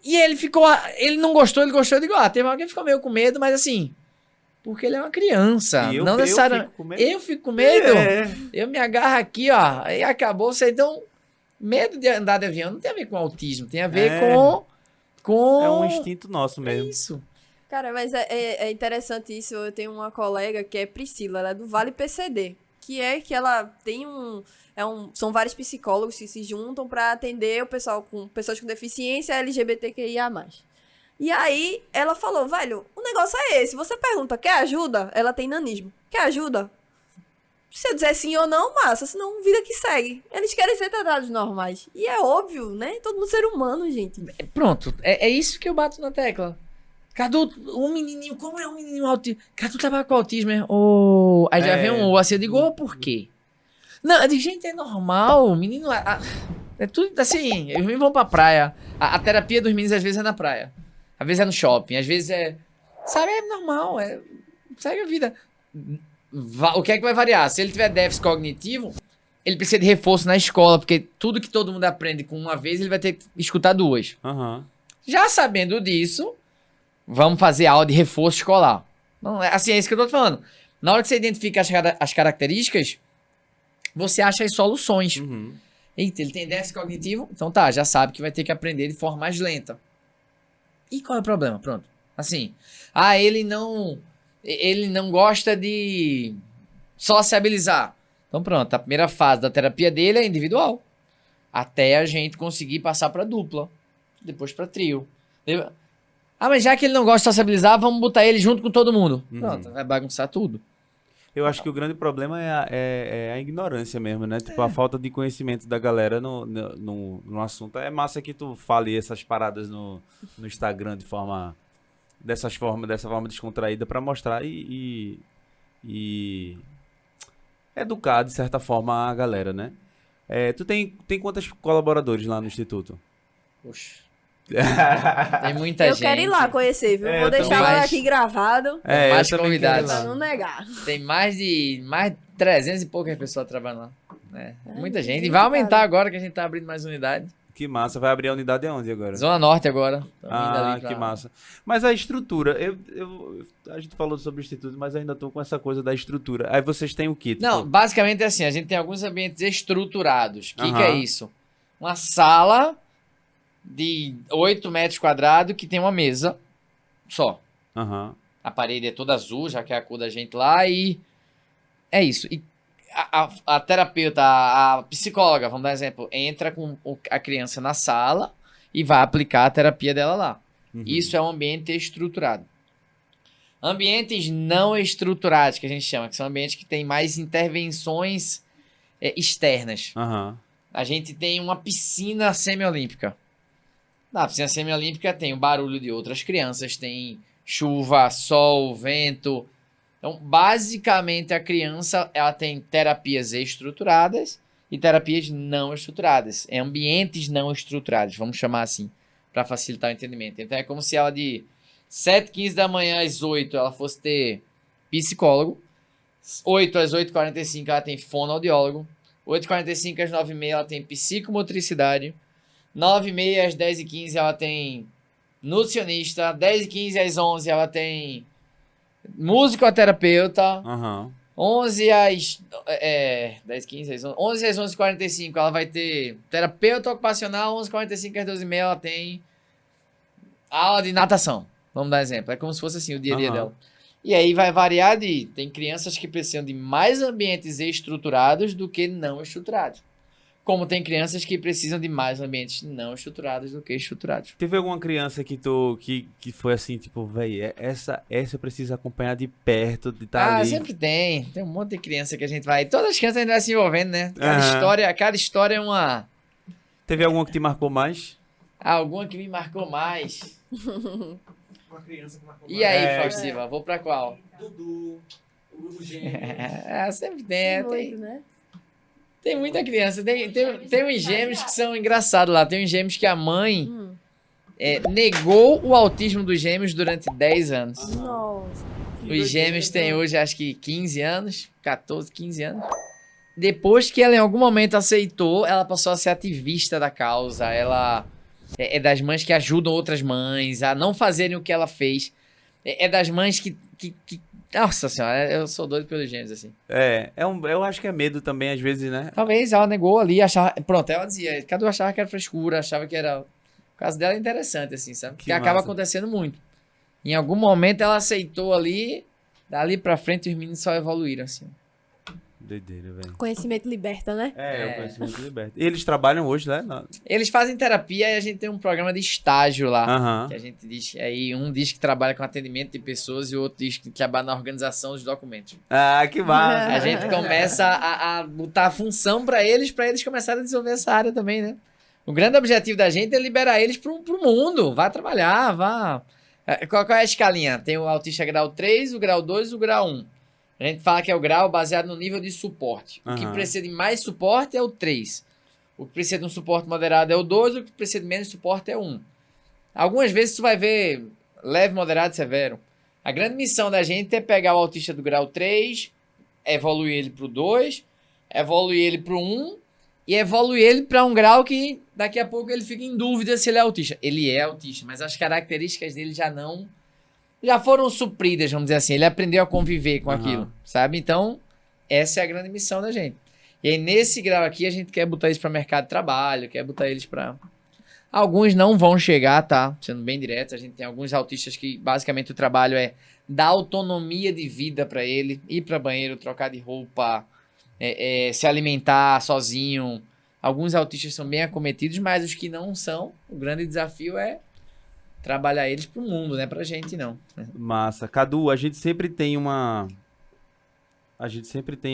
E ele ficou... Ele não gostou, ele gostou. Eu digo, teve alguém que ficou meio com medo, mas assim... Porque ele é uma criança. E Não necessariamente... Eu fico com medo? Eu me agarro aqui, ó. E acabou. Então, medo de andar de avião não tem a ver com autismo. Tem a ver com... É um instinto nosso É mesmo. isso. Cara, mas é interessante isso. Eu tenho uma colega que é Priscila, ela é do Vale PCD, que é que ela tem são vários psicólogos que se juntam pra atender o pessoal com pessoas com deficiência LGBTQIA+. E aí, ela falou, velho, o negócio é esse. Você pergunta, quer ajuda? Ela tem nanismo. Quer ajuda? Se eu disser sim ou não, massa. Senão, vida que segue. Eles querem ser tratados normais. E é óbvio, né? Todo mundo ser humano, gente. Pronto. É isso que eu bato na tecla. Cadu, um menininho, como é um menininho autista? Cadu trabalha com autismo, é? Aí já vem um assim, eu digo, por quê? Não, eu digo, gente, é normal. O menino... é tudo assim, os meninos vão pra praia. A terapia dos meninos, às vezes, é na praia. Às vezes é no shopping, às vezes é... Sabe, é normal, segue a vida. O que é que vai variar? Se ele tiver déficit cognitivo, ele precisa de reforço na escola, porque tudo que todo mundo aprende com uma vez, ele vai ter que escutar duas. Uhum. Já sabendo disso, vamos fazer aula de reforço escolar. Não, assim, é isso que eu tô falando. Na hora que você identifica as características, você acha as soluções. Uhum. Eita, ele tem déficit cognitivo? Então tá, já sabe que vai ter que aprender de forma mais lenta. E qual é o problema? Pronto. Assim, ele não gosta de sociabilizar. Então pronto, a primeira fase da terapia dele é individual. Até a gente conseguir passar para dupla. Depois para trio. Mas já que ele não gosta de sociabilizar, vamos botar ele junto com todo mundo. Pronto, vai bagunçar tudo. Eu acho que o grande problema é a ignorância mesmo, né? Tipo, a falta de conhecimento da galera no assunto. É massa que tu fale essas paradas no Instagram dessa forma descontraída pra mostrar e educar, de certa forma, a galera, né? Tu tem quantos colaboradores lá no Instituto? Poxa. Tem muita gente. Eu quero ir lá conhecer, viu? Vou deixar lá aqui gravado. Mais convidados. Pra não negar. Tem mais de 300 e poucas pessoas trabalhando lá. Né? Muita gente. E vai aumentar agora que a gente tá abrindo mais unidade. Que massa. Vai abrir a unidade aonde agora? Zona Norte agora. Que massa. Mas a estrutura, a gente falou sobre o Instituto, mas ainda tô com essa coisa da estrutura. Aí vocês têm o quê? Tipo... Não, basicamente é assim, a gente tem alguns ambientes estruturados. O que é isso? Uma sala de 8 metros quadrados que tem uma mesa só. A parede é toda azul, já que é a cor da gente lá, e é isso. E a terapeuta, a psicóloga, vamos dar um exemplo, entra com a criança na sala e vai aplicar a terapia dela lá. Isso é um ambiente estruturado. Ambientes não estruturados, que a gente chama, que são ambientes que tem mais intervenções externas. A gente tem uma piscina semiolímpica. Na piscina semiolímpica tem o barulho de outras crianças, tem chuva, sol, vento. Então, basicamente, a criança ela tem terapias estruturadas e terapias não estruturadas. Ambientes não estruturados, vamos chamar assim, para facilitar o entendimento. Então, é como se ela de 7h15 da manhã às 8 ela fosse ter psicólogo. 8 às 8h45 ela tem fonoaudiólogo. 8h45 às 9h30 ela tem psicomotricidade. 9h30 às 10h15 ela tem nutricionista. 10h15 às 11 ela tem musicoterapeuta. 11 às 10h15 às 11. 11 às 11h45 ela vai ter terapeuta ocupacional. 11h45 às 12h30 ela tem aula de natação. Vamos dar exemplo. É como se fosse assim o dia a dia dela. E aí vai variar tem crianças que precisam de mais ambientes estruturados do que não estruturados. Como tem crianças que precisam de mais ambientes não estruturados do que estruturados. Teve alguma criança que foi assim, tipo, velho, essa eu preciso acompanhar de perto, de estar ali? Sempre tem. Tem um monte de criança que a gente vai... Todas as crianças a gente vai se envolvendo, né? Cada história é uma... Teve alguma que te marcou mais? Alguma que me marcou mais. Uma criança que marcou mais. E aí, Faustiva, vou pra qual? Dudu, o gêmeo. Sempre tem. Muito, né? Tem muita criança. Tem uns gêmeos que são engraçados lá. Tem uns gêmeos que a mãe negou o autismo dos gêmeos durante 10 anos. Nossa. Os gêmeos têm hoje, acho que 15 anos. 14, 15 anos. Depois que ela em algum momento aceitou, ela passou a ser ativista da causa. Ela é das mães que ajudam outras mães a não fazerem o que ela fez. É das mães que nossa senhora, eu sou doido pelos gêmeos, assim. Eu acho que é medo também, às vezes, né? Talvez ela negou ali, achava... Pronto, ela dizia, Cadu achava que era frescura, achava que era... O caso dela é interessante, assim, sabe? Porque acaba acontecendo muito. Em algum momento ela aceitou ali, dali pra frente os meninos só evoluíram, assim. Doideira, velho. Conhecimento liberta, né? O conhecimento liberta. E eles trabalham hoje, né? Eles fazem terapia e a gente tem um programa de estágio lá. Aham. Que a gente diz, aí um diz que trabalha com atendimento de pessoas e o outro diz que trabalha na organização dos documentos. Ah, que massa. A gente começa a botar a função pra eles começarem a desenvolver essa área também, né? O grande objetivo da gente é liberar eles pro mundo. Vá trabalhar, vá. Qual é a escalinha? Tem o autista grau 3, o grau 2 e o grau 1. A gente fala que é o grau baseado no nível de suporte. O que Aham. precisa de mais suporte é o 3. O que precisa de um suporte moderado é o 2. O que precisa de menos suporte é o 1. Algumas vezes tu vai ver leve, moderado e severo. A grande missão da gente é pegar o autista do grau 3, evoluir ele pro 2, evoluir ele pro 1 e evoluir ele para um grau que daqui a pouco ele fica em dúvida se ele é autista. Ele é autista, mas as características dele já foram supridas, vamos dizer assim. Ele aprendeu a conviver com aquilo, sabe? Então, essa é a grande missão da gente. E aí, nesse grau aqui, a gente quer botar eles para mercado de trabalho, quer botar eles para... Alguns não vão chegar, tá? Sendo bem direto, a gente tem alguns autistas que, basicamente, o trabalho é dar autonomia de vida para ele, ir para banheiro, trocar de roupa, se alimentar sozinho. Alguns autistas são bem acometidos, mas os que não são, o grande desafio é trabalhar eles pro mundo, né? Pra gente não. Massa. Cadu, a gente sempre tem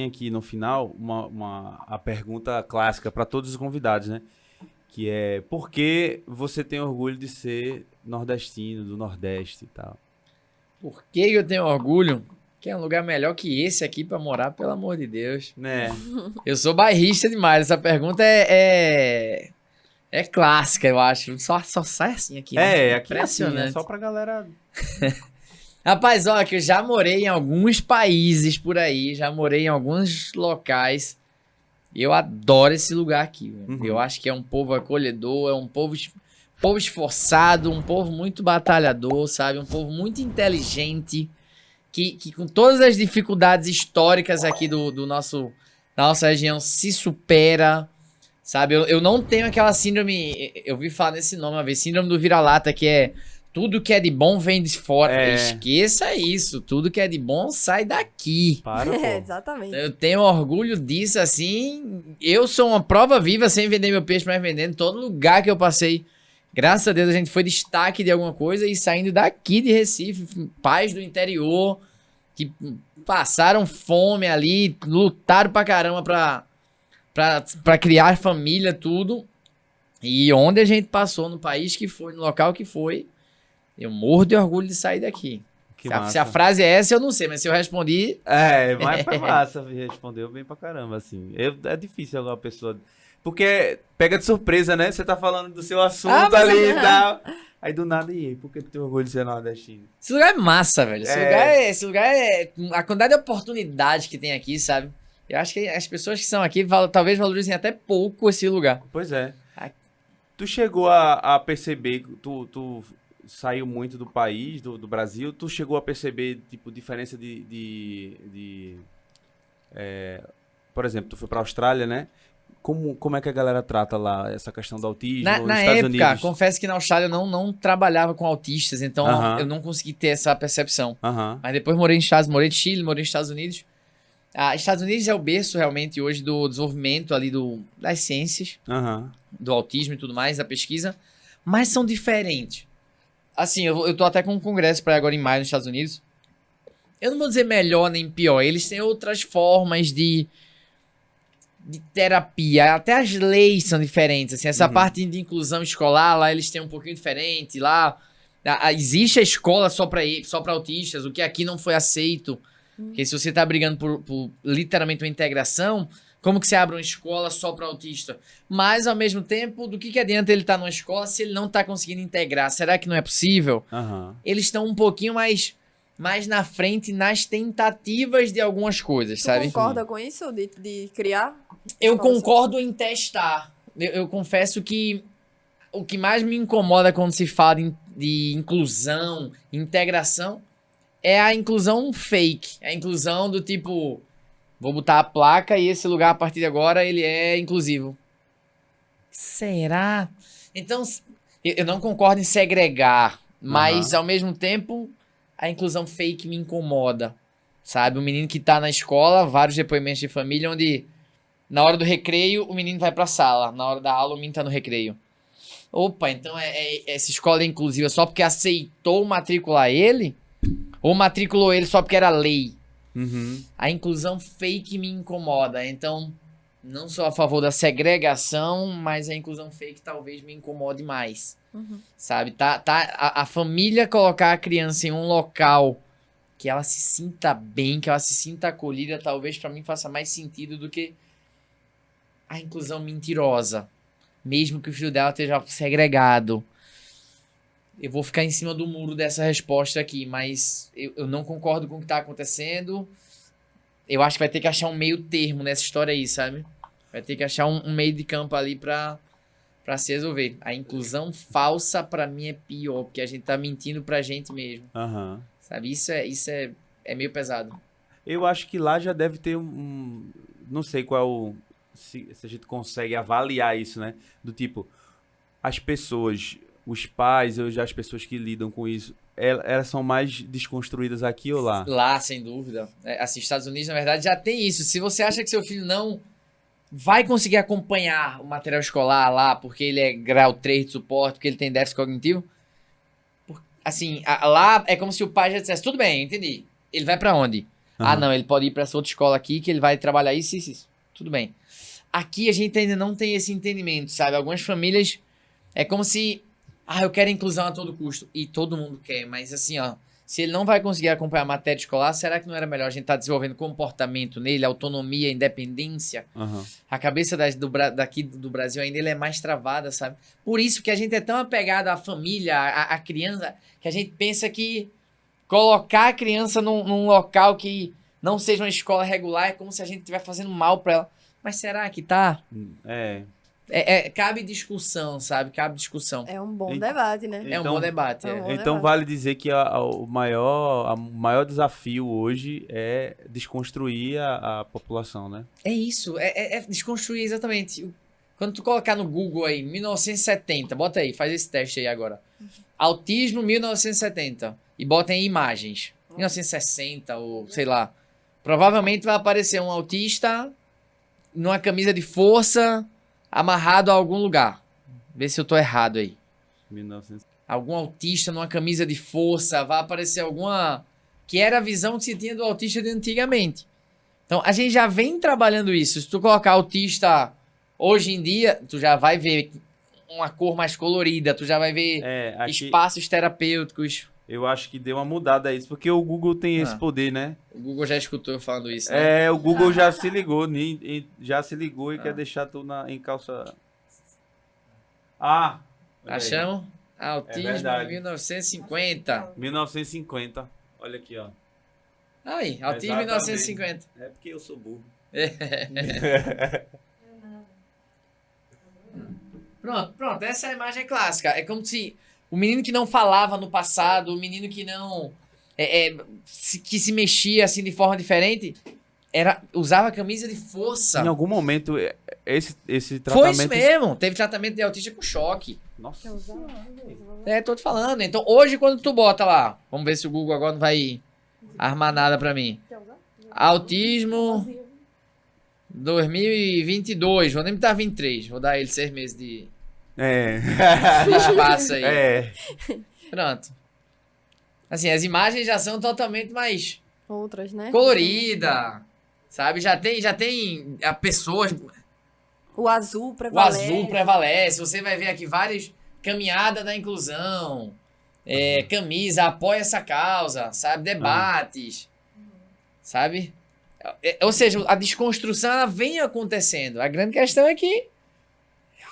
aqui no final a pergunta clássica para todos os convidados, né? Que é, por que você tem orgulho de ser nordestino, do Nordeste e tal? Por que eu tenho orgulho? Que é um lugar melhor que esse aqui pra morar, pelo amor de Deus. Né? Eu sou bairrista demais. Essa pergunta é clássica, eu acho. Só sai assim aqui. Né? Aqui é assim, é só pra galera... Rapaz, ó, que eu já morei em alguns países por aí, já morei em alguns locais. Eu adoro esse lugar aqui. Uhum. Eu acho que é um povo acolhedor, é um povo esforçado, um povo muito batalhador, sabe? Um povo muito inteligente, que com todas as dificuldades históricas aqui da nossa região se supera, sabe? Eu não tenho aquela síndrome, eu vi falar nesse nome uma vez, síndrome do vira-lata, que é tudo que é de bom vem de fora. Esqueça isso, tudo que é de bom sai daqui. Para, pô. Exatamente. Eu tenho orgulho disso, assim. Eu sou uma prova viva sem vender meu peixe, mas vendendo todo lugar que eu passei. Graças a Deus a gente foi destaque de alguma coisa e saindo daqui de Recife, pais do interior que passaram fome ali, lutaram pra caramba pra criar família, tudo. E onde a gente passou, no país que foi, no local que foi, eu morro de orgulho de sair daqui. Se a frase é essa, eu não sei, mas se eu respondi... Mas foi massa, respondeu bem pra caramba, assim. É difícil alguma pessoa... Porque pega de surpresa, né? Você tá falando do seu assunto ali e tal. Aí do nada, e aí? Por que tu tem orgulho de ser nordestino? Esse lugar é massa, velho. Esse lugar é... A quantidade de oportunidades que tem aqui, sabe? Eu acho que as pessoas que são aqui talvez valorizem até pouco esse lugar. Pois é. Tu chegou a perceber... Tu saiu muito do país, do Brasil, tu chegou a perceber, tipo, diferença por exemplo, tu foi pra Austrália, né? Como é que a galera trata lá essa questão do autismo nos na Estados época, Unidos? confesso que na Austrália eu não trabalhava com autistas, então eu não consegui ter essa percepção. Mas depois morei no Chile, morei nos Estados Unidos. Estados Unidos é o berço realmente hoje do desenvolvimento ali das ciências, do autismo e tudo mais, da pesquisa, mas são diferentes. Assim, eu tô até com um congresso para agora em maio nos Estados Unidos. Eu não vou dizer melhor nem pior. Eles têm outras formas de terapia. Até as leis são diferentes. Assim, essa parte de inclusão escolar, lá eles têm um pouquinho diferente. Lá existe a escola só para autistas, o que aqui não foi aceito. Porque se você tá brigando por literalmente uma integração... Como que você abre uma escola só para autista? Mas, ao mesmo tempo, do que adianta ele estar numa escola se ele não tá conseguindo integrar? Será que não é possível? Eles estão um pouquinho mais na frente nas tentativas de algumas coisas, sabe? Tu concorda com isso, de criar? Eu concordo em testar. Eu confesso que o que mais me incomoda quando se fala de inclusão, integração, é a inclusão fake. É a inclusão do tipo... Vou botar a placa e esse lugar, a partir de agora, ele é inclusivo. Será? Então, eu não concordo em segregar, mas, ao mesmo tempo, a inclusão fake me incomoda. Sabe? O menino que tá na escola, vários depoimentos de família, onde na hora do recreio o menino vai pra sala, na hora da aula o menino tá no recreio. Opa, então essa escola é inclusiva só porque aceitou matricular ele? Ou matriculou ele só porque era lei? Uhum. A inclusão fake me incomoda, então não sou a favor da segregação, mas a inclusão fake talvez me incomode mais, sabe? A família colocar a criança em um local que ela se sinta bem, que ela se sinta acolhida, talvez pra mim faça mais sentido do que a inclusão mentirosa, mesmo que o filho dela esteja segregado. Eu vou ficar em cima do muro dessa resposta aqui, mas eu não concordo com o que tá acontecendo. Eu acho que vai ter que achar um meio termo nessa história aí, sabe? Vai ter que achar um meio de campo ali pra se resolver. A inclusão falsa, pra mim, é pior, porque a gente tá mentindo pra gente mesmo, Aham. sabe? Isso é meio pesado. Eu acho que lá já deve ter não sei qual... Se a gente consegue avaliar isso, né? Do tipo, as pessoas, os pais, ou já as pessoas que lidam com isso, elas são mais desconstruídas aqui ou lá? Lá, sem dúvida. Assim, Estados Unidos, na verdade, já tem isso. Se você acha que seu filho não vai conseguir acompanhar o material escolar lá, porque ele é grau 3 de suporte, porque ele tem déficit cognitivo, assim, lá é como se o pai já dissesse, tudo bem, entendi. Ele vai pra onde? Ah, Aham. não, ele pode ir pra essa outra escola aqui, que ele vai trabalhar isso, isso, isso. Tudo bem. Aqui a gente ainda não tem esse entendimento, sabe? Algumas famílias é como se, eu quero inclusão a todo custo. E todo mundo quer, mas assim, ó, se ele não vai conseguir acompanhar a matéria escolar, será que não era melhor a gente estar desenvolvendo comportamento nele, autonomia, independência? Aham. A cabeça daqui do Brasil ainda ele é mais travada, sabe? Por isso que a gente é tão apegado à família, à criança, que a gente pensa que colocar a criança num local que não seja uma escola regular é como se a gente estivesse fazendo mal pra ela. Mas será que tá? Cabe discussão, sabe? Cabe discussão. É um bom Ent- debate, né? É um Então- bom debate. É um bom Então debate. vale dizer que o maior desafio hoje é desconstruir a população, né? É isso, é desconstruir exatamente. Quando tu colocar no Google aí, 1970, bota aí, faz esse teste aí agora. Autismo 1970 e bota em imagens. 1960 ou sei lá. Provavelmente vai aparecer um autista numa camisa de força amarrado a algum lugar. Vê se eu tô errado aí. 1900. Algum autista numa camisa de força, vai aparecer alguma... Que era a visão que se tinha do autista de antigamente. Então, a gente já vem trabalhando isso. Se tu colocar autista hoje em dia, tu já vai ver uma cor mais colorida, tu já vai ver Aqui, espaços terapêuticos. eu acho que deu uma mudada isso, porque o Google tem esse poder, né? O Google já escutou eu falando isso, né? O Google já se ligou, e quer deixar tu em calça... olha aí. Achamos? Autismo verdade. 1950. 1950. Olha aqui, ó. Aí, autismo Exatamente. 1950. É porque eu sou burro. Pronto, essa é a imagem clássica. É como se o menino que não falava no passado, o menino que não... que se mexia assim de forma diferente, usava camisa de força. Em algum momento, esse Foi tratamento... isso mesmo. Teve tratamento de autista com choque. Nossa. Tô te falando. Então, hoje, quando tu bota lá, vamos ver se o Google agora não vai armar nada pra mim. Autismo 2022. Vou nem botar 23. Vou dar ele 6 meses de espaço aí. Pronto. Assim, as imagens já são totalmente mais Outras, né? colorida, sabe? Já tem a pessoas... O azul O prevalece. azul prevalece. Você vai ver aqui várias caminhadas da inclusão, camisa, apoia essa causa, sabe? Debates, sabe? Ou seja, a desconstrução ela vem acontecendo. A grande questão é que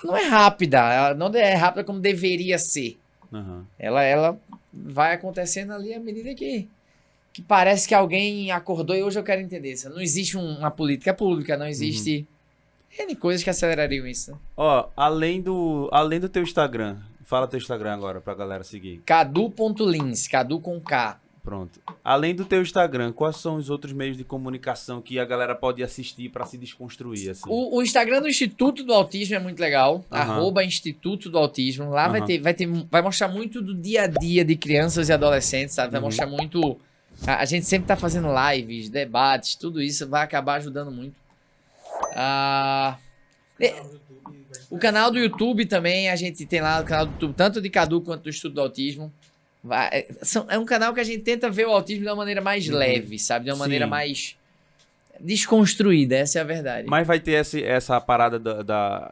ela não é rápida. Ela não é rápida como deveria ser. Aham. Ela vai acontecendo ali à medida que parece que alguém acordou e hoje eu quero entender. Não existe uma política pública, não existe N coisas que acelerariam isso. Né? Ó, além do teu Instagram, fala teu Instagram agora pra galera seguir. Cadu.lins, Cadu com K. Pronto. Além do teu Instagram, quais são os outros meios de comunicação que a galera pode assistir pra se desconstruir, assim? O Instagram do Instituto do Autismo é muito legal. Aham. @Instituto do Autismo. Lá Aham. vai mostrar muito do dia a dia de crianças e adolescentes, sabe? Vai Uhum. mostrar muito A gente sempre tá fazendo lives, debates, tudo isso vai acabar ajudando muito. O canal do YouTube também, a gente tem lá o canal do YouTube, tanto de Cadu quanto do Estudo do Autismo. É um canal que a gente tenta ver o autismo de uma maneira mais leve, sabe? De uma maneira Sim. mais desconstruída, essa é a verdade. Mas vai ter essa parada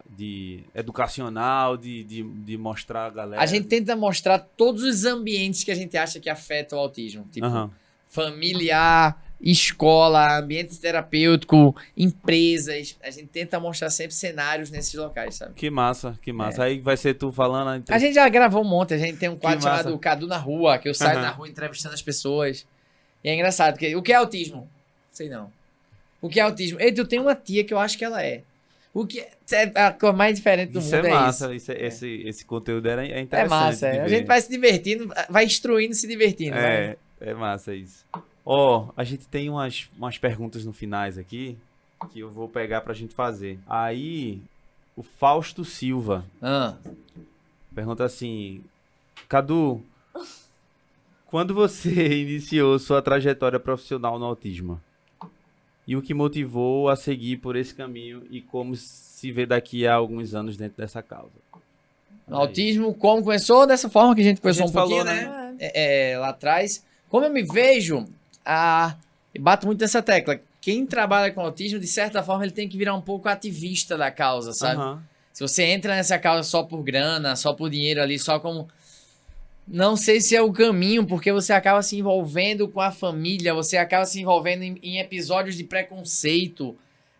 de educacional, de mostrar a galera. A gente tenta mostrar todos os ambientes que a gente acha que afetam o autismo. Tipo, Aham. familiar, escola, ambiente terapêutico, empresas. A gente tenta mostrar sempre cenários nesses locais, sabe? Que massa, que massa. Aí vai ser tu falando... A gente já gravou um monte. A gente tem um quadro Que massa. chamado Cadu na Rua, que eu saio Aham. na rua entrevistando as pessoas. E é engraçado, porque o que é autismo? Sei não. O que é autismo? Eu tenho uma tia que eu acho que ela é. O que é a coisa mais diferente do Isso mundo é é massa, isso. esse conteúdo é É interessante. massa. de A ver. gente vai se divertindo, vai instruindo, se divertindo. Né? É massa isso. Ó, a gente tem umas perguntas no finais aqui que eu vou pegar pra gente fazer. Aí, o Fausto Silva Ah, pergunta assim: Cadu, quando você iniciou sua trajetória profissional no autismo? E o que motivou a seguir por esse caminho e como se vê daqui a alguns anos dentro dessa causa? o autismo, como começou? Dessa forma que a gente conversou gente um pouquinho, falou, né? É. Lá atrás. Como eu me vejo, eu bato muito nessa tecla. Quem trabalha com autismo, de certa forma, ele tem que virar um pouco ativista da causa, sabe? Aham. Se você entra nessa causa só por grana, só por dinheiro ali, só como... Não sei se é o caminho, porque você acaba se envolvendo com a família, você acaba se envolvendo em episódios de preconceito,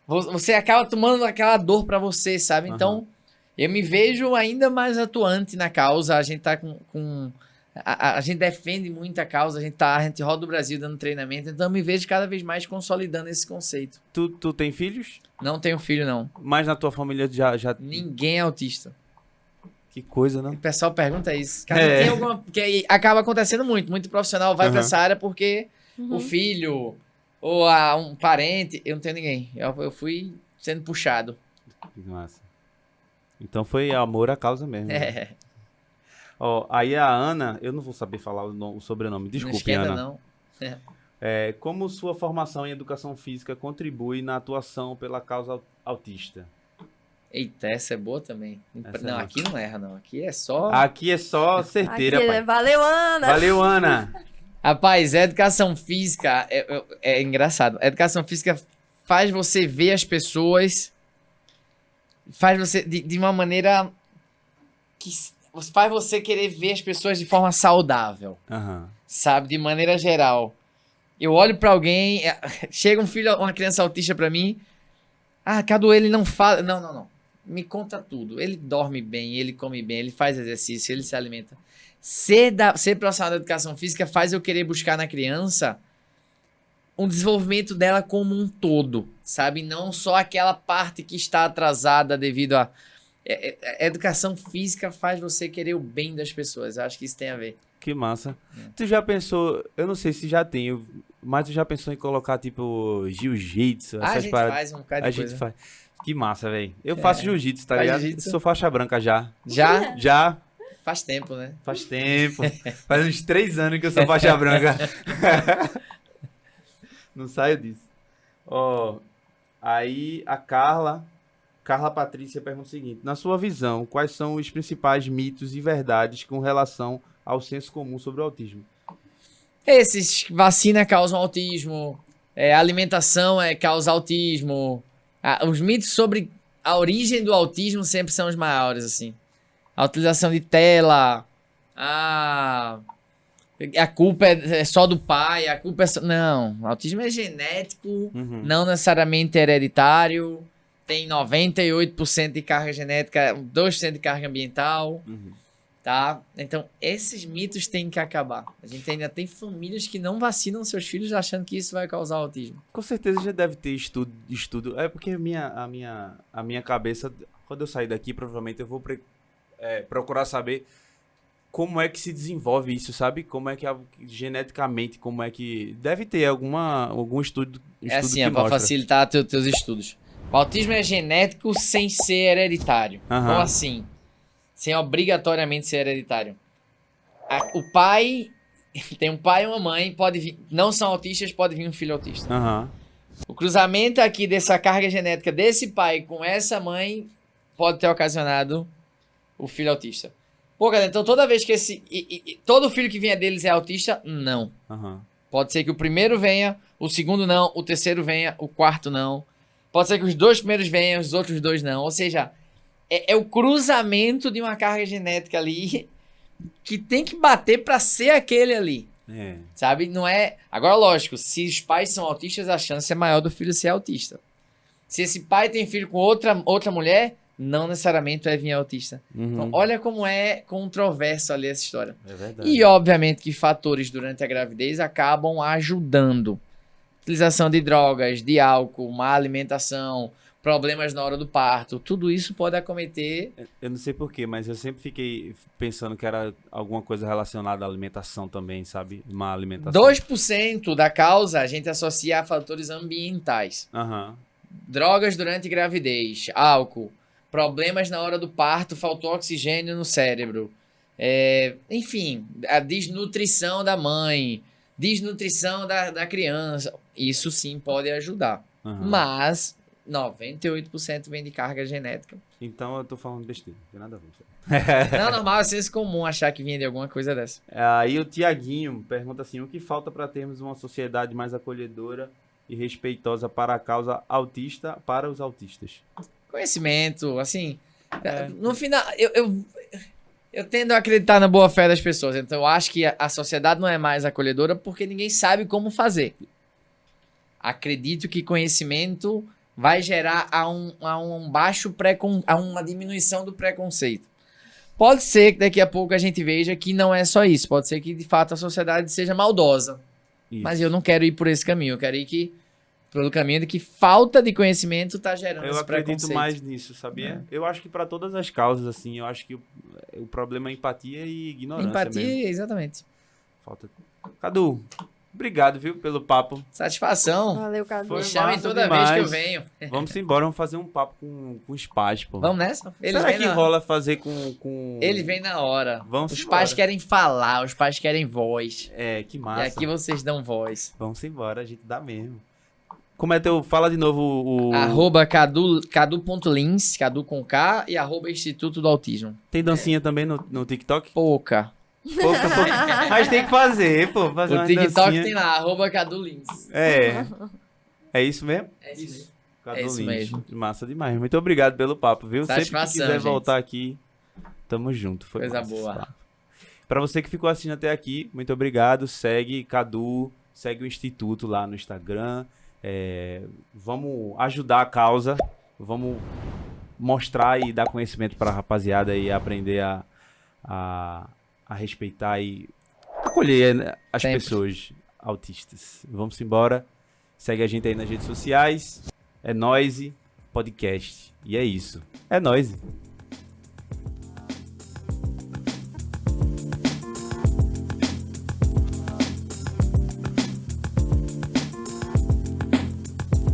você acaba tomando aquela dor pra você, sabe? Aham. Então, eu me vejo ainda mais atuante na causa, a gente tá a gente defende muito a causa, a gente roda o Brasil dando treinamento, então eu me vejo cada vez mais consolidando esse conceito. Tu tem filhos? Não tenho filho, não. Mas na tua família já... Ninguém é autista. Que coisa, né? O pessoal pergunta isso. Cara, É. tem alguma... Que acaba acontecendo muito profissional vai pra Aham. essa área porque Uhum. o filho ou um parente, eu não tenho ninguém. Eu fui sendo puxado. Que massa. Então foi amor à causa mesmo. né? É, Ó, aí a Ana, eu não vou saber falar o sobrenome, não desculpe, esquenta, Ana. não. Como sua formação em educação física contribui na atuação pela causa autista? Eita, essa é boa também. Essa é Não, boa. aqui não erra, não. Aqui é só... Aqui é só certeira, Aqui, pai. valeu, Ana! Valeu, Ana. Rapaz, a educação física é engraçado. A educação física faz você ver as pessoas, faz você de uma maneira que faz você querer ver as pessoas de forma saudável, Aham. sabe? De maneira geral. Eu olho pra alguém, chega um filho, uma criança autista pra mim, Cadu, ele não fala, não. Me conta tudo. Ele dorme bem, ele come bem, ele faz exercício, ele se alimenta. Ser profissional da educação física faz eu querer buscar na criança um desenvolvimento dela como um todo, sabe? Não só aquela parte que está atrasada devido a... A educação física faz você querer o bem das pessoas. Eu acho que isso tem a ver. Que massa. Tu já pensou, eu não sei se já tem, mas tu já pensou em colocar, tipo, jiu-jitsu, A essas gente paradas? faz um bocado de A gente coisa. faz. Que massa, velho. Eu faço jiu-jitsu, tá Faz ligado? jiu-jitsu? Sou faixa branca já. Já? Já Faz tempo, né? faz tempo. Faz uns 3 anos que eu sou faixa branca. Não saio disso. Ó, aí a Carla Patrícia pergunta o seguinte: na sua visão, quais são os principais mitos e verdades com relação ao senso comum sobre o autismo? Esses vacina causam autismo, alimentação causa autismo. Os mitos sobre a origem do autismo sempre são os maiores, assim. A utilização de tela, a culpa é só do pai, a culpa é só... Não, autismo é genético, Uhum. não necessariamente hereditário, tem 98% de carga genética, 2% de carga ambiental. Uhum. Tá? Então, esses mitos têm que acabar. A gente ainda tem famílias que não vacinam seus filhos achando que isso vai causar autismo. Com certeza já deve ter estudo. É porque a minha cabeça, quando eu sair daqui, provavelmente eu vou procurar saber como é que se desenvolve isso, sabe? Como é que geneticamente, como é que... Deve ter algum estudo É assim, que para mostra. facilitar teus estudos. O autismo é genético sem ser hereditário. Aham. Como assim? Sem obrigatoriamente ser hereditário. O pai tem um pai e uma mãe, pode vir, não são autistas, pode vir um filho autista. Aham. O cruzamento aqui dessa carga genética desse pai com essa mãe pode ter ocasionado o filho autista. Pô, cara, então toda vez que todo filho que vier deles é autista, não. Aham. Pode ser que o primeiro venha, o segundo não, o terceiro venha, o quarto não. Pode ser que os 2 primeiros venham, os outros 2 não. Ou seja, é o cruzamento de uma carga genética ali que tem que bater pra ser aquele ali. É. Sabe? Não é. Agora, lógico, se os pais são autistas, a chance é maior do filho ser autista. Se esse pai tem filho com outra mulher, não necessariamente vai vir autista. Então, olha como é controverso ali essa história. É verdade. E, obviamente, que fatores durante a gravidez acabam ajudando. Utilização de drogas, de álcool, má alimentação, problemas na hora do parto, tudo isso pode acometer. Eu não sei porquê, mas eu sempre fiquei pensando que era alguma coisa relacionada à alimentação também, sabe? Má alimentação. 2% da causa a gente associa a fatores ambientais. Aham. Drogas durante gravidez, álcool, problemas na hora do parto, faltou oxigênio no cérebro. Enfim, a desnutrição da mãe, desnutrição da criança. Isso sim pode ajudar. Aham. Mas 98% vem de carga genética. Então eu tô falando besteira, não tem nada a ver. Não, normal, é senso comum achar que vinha de alguma coisa dessa. Aí o Tiaguinho pergunta assim: o que falta para termos uma sociedade mais acolhedora e respeitosa para a causa autista, para os autistas? Conhecimento, assim, no final, eu tendo a acreditar na boa fé das pessoas, então eu acho que a sociedade não é mais acolhedora porque ninguém sabe como fazer. Acredito que conhecimento vai gerar a uma diminuição do preconceito. Pode ser que daqui a pouco a gente veja que não é só isso, pode ser que de fato a sociedade seja maldosa, Isso. mas eu não quero ir por esse caminho, eu quero ir pelo caminho de que falta de conhecimento está gerando Eu esse acredito preconceito. mais nisso, sabia? Eu acho que para todas as causas, assim, eu acho que o problema é empatia e ignorância Empatia, mesmo. exatamente. Falta. Cadu, obrigado, viu, pelo papo. Satisfação. Valeu, Cadu. Foi Me chamem massa toda demais. vez que eu venho. Vamos embora, vamos fazer um papo com os pais, pô. Vamos nessa? Será que rola fazer com... Ele vem na hora. Vamos Os embora. pais querem falar, os pais querem voz. Que E massa. aqui vocês dão voz. Vamos embora, a gente dá mesmo. Como é teu... Fala de novo o... Arroba cadu.lins, Cadu com K, e arroba Instituto do Autismo. Tem dancinha também no TikTok? Pouca. Pouca. Mas tem que fazer, pô. Fazer O uma TikTok dancinha. tem lá, arroba cadulins. É isso mesmo? É isso mesmo. Cadu É isso Lins. mesmo. Massa demais. Muito obrigado pelo papo, viu? Sempre que Satisfação, quiser gente. voltar aqui, tamo junto. Foi Coisa massa esse boa. papo. Pra você que ficou assistindo até aqui, muito obrigado. Segue Cadu, segue o Instituto lá no Instagram. Vamos ajudar a causa. Vamos mostrar e dar conhecimento pra rapaziada e aprender a respeitar e acolher, né, as Sempre. pessoas autistas. Vamos embora. Segue a gente aí nas redes sociais. É Noise Podcast. E é isso. É Noise.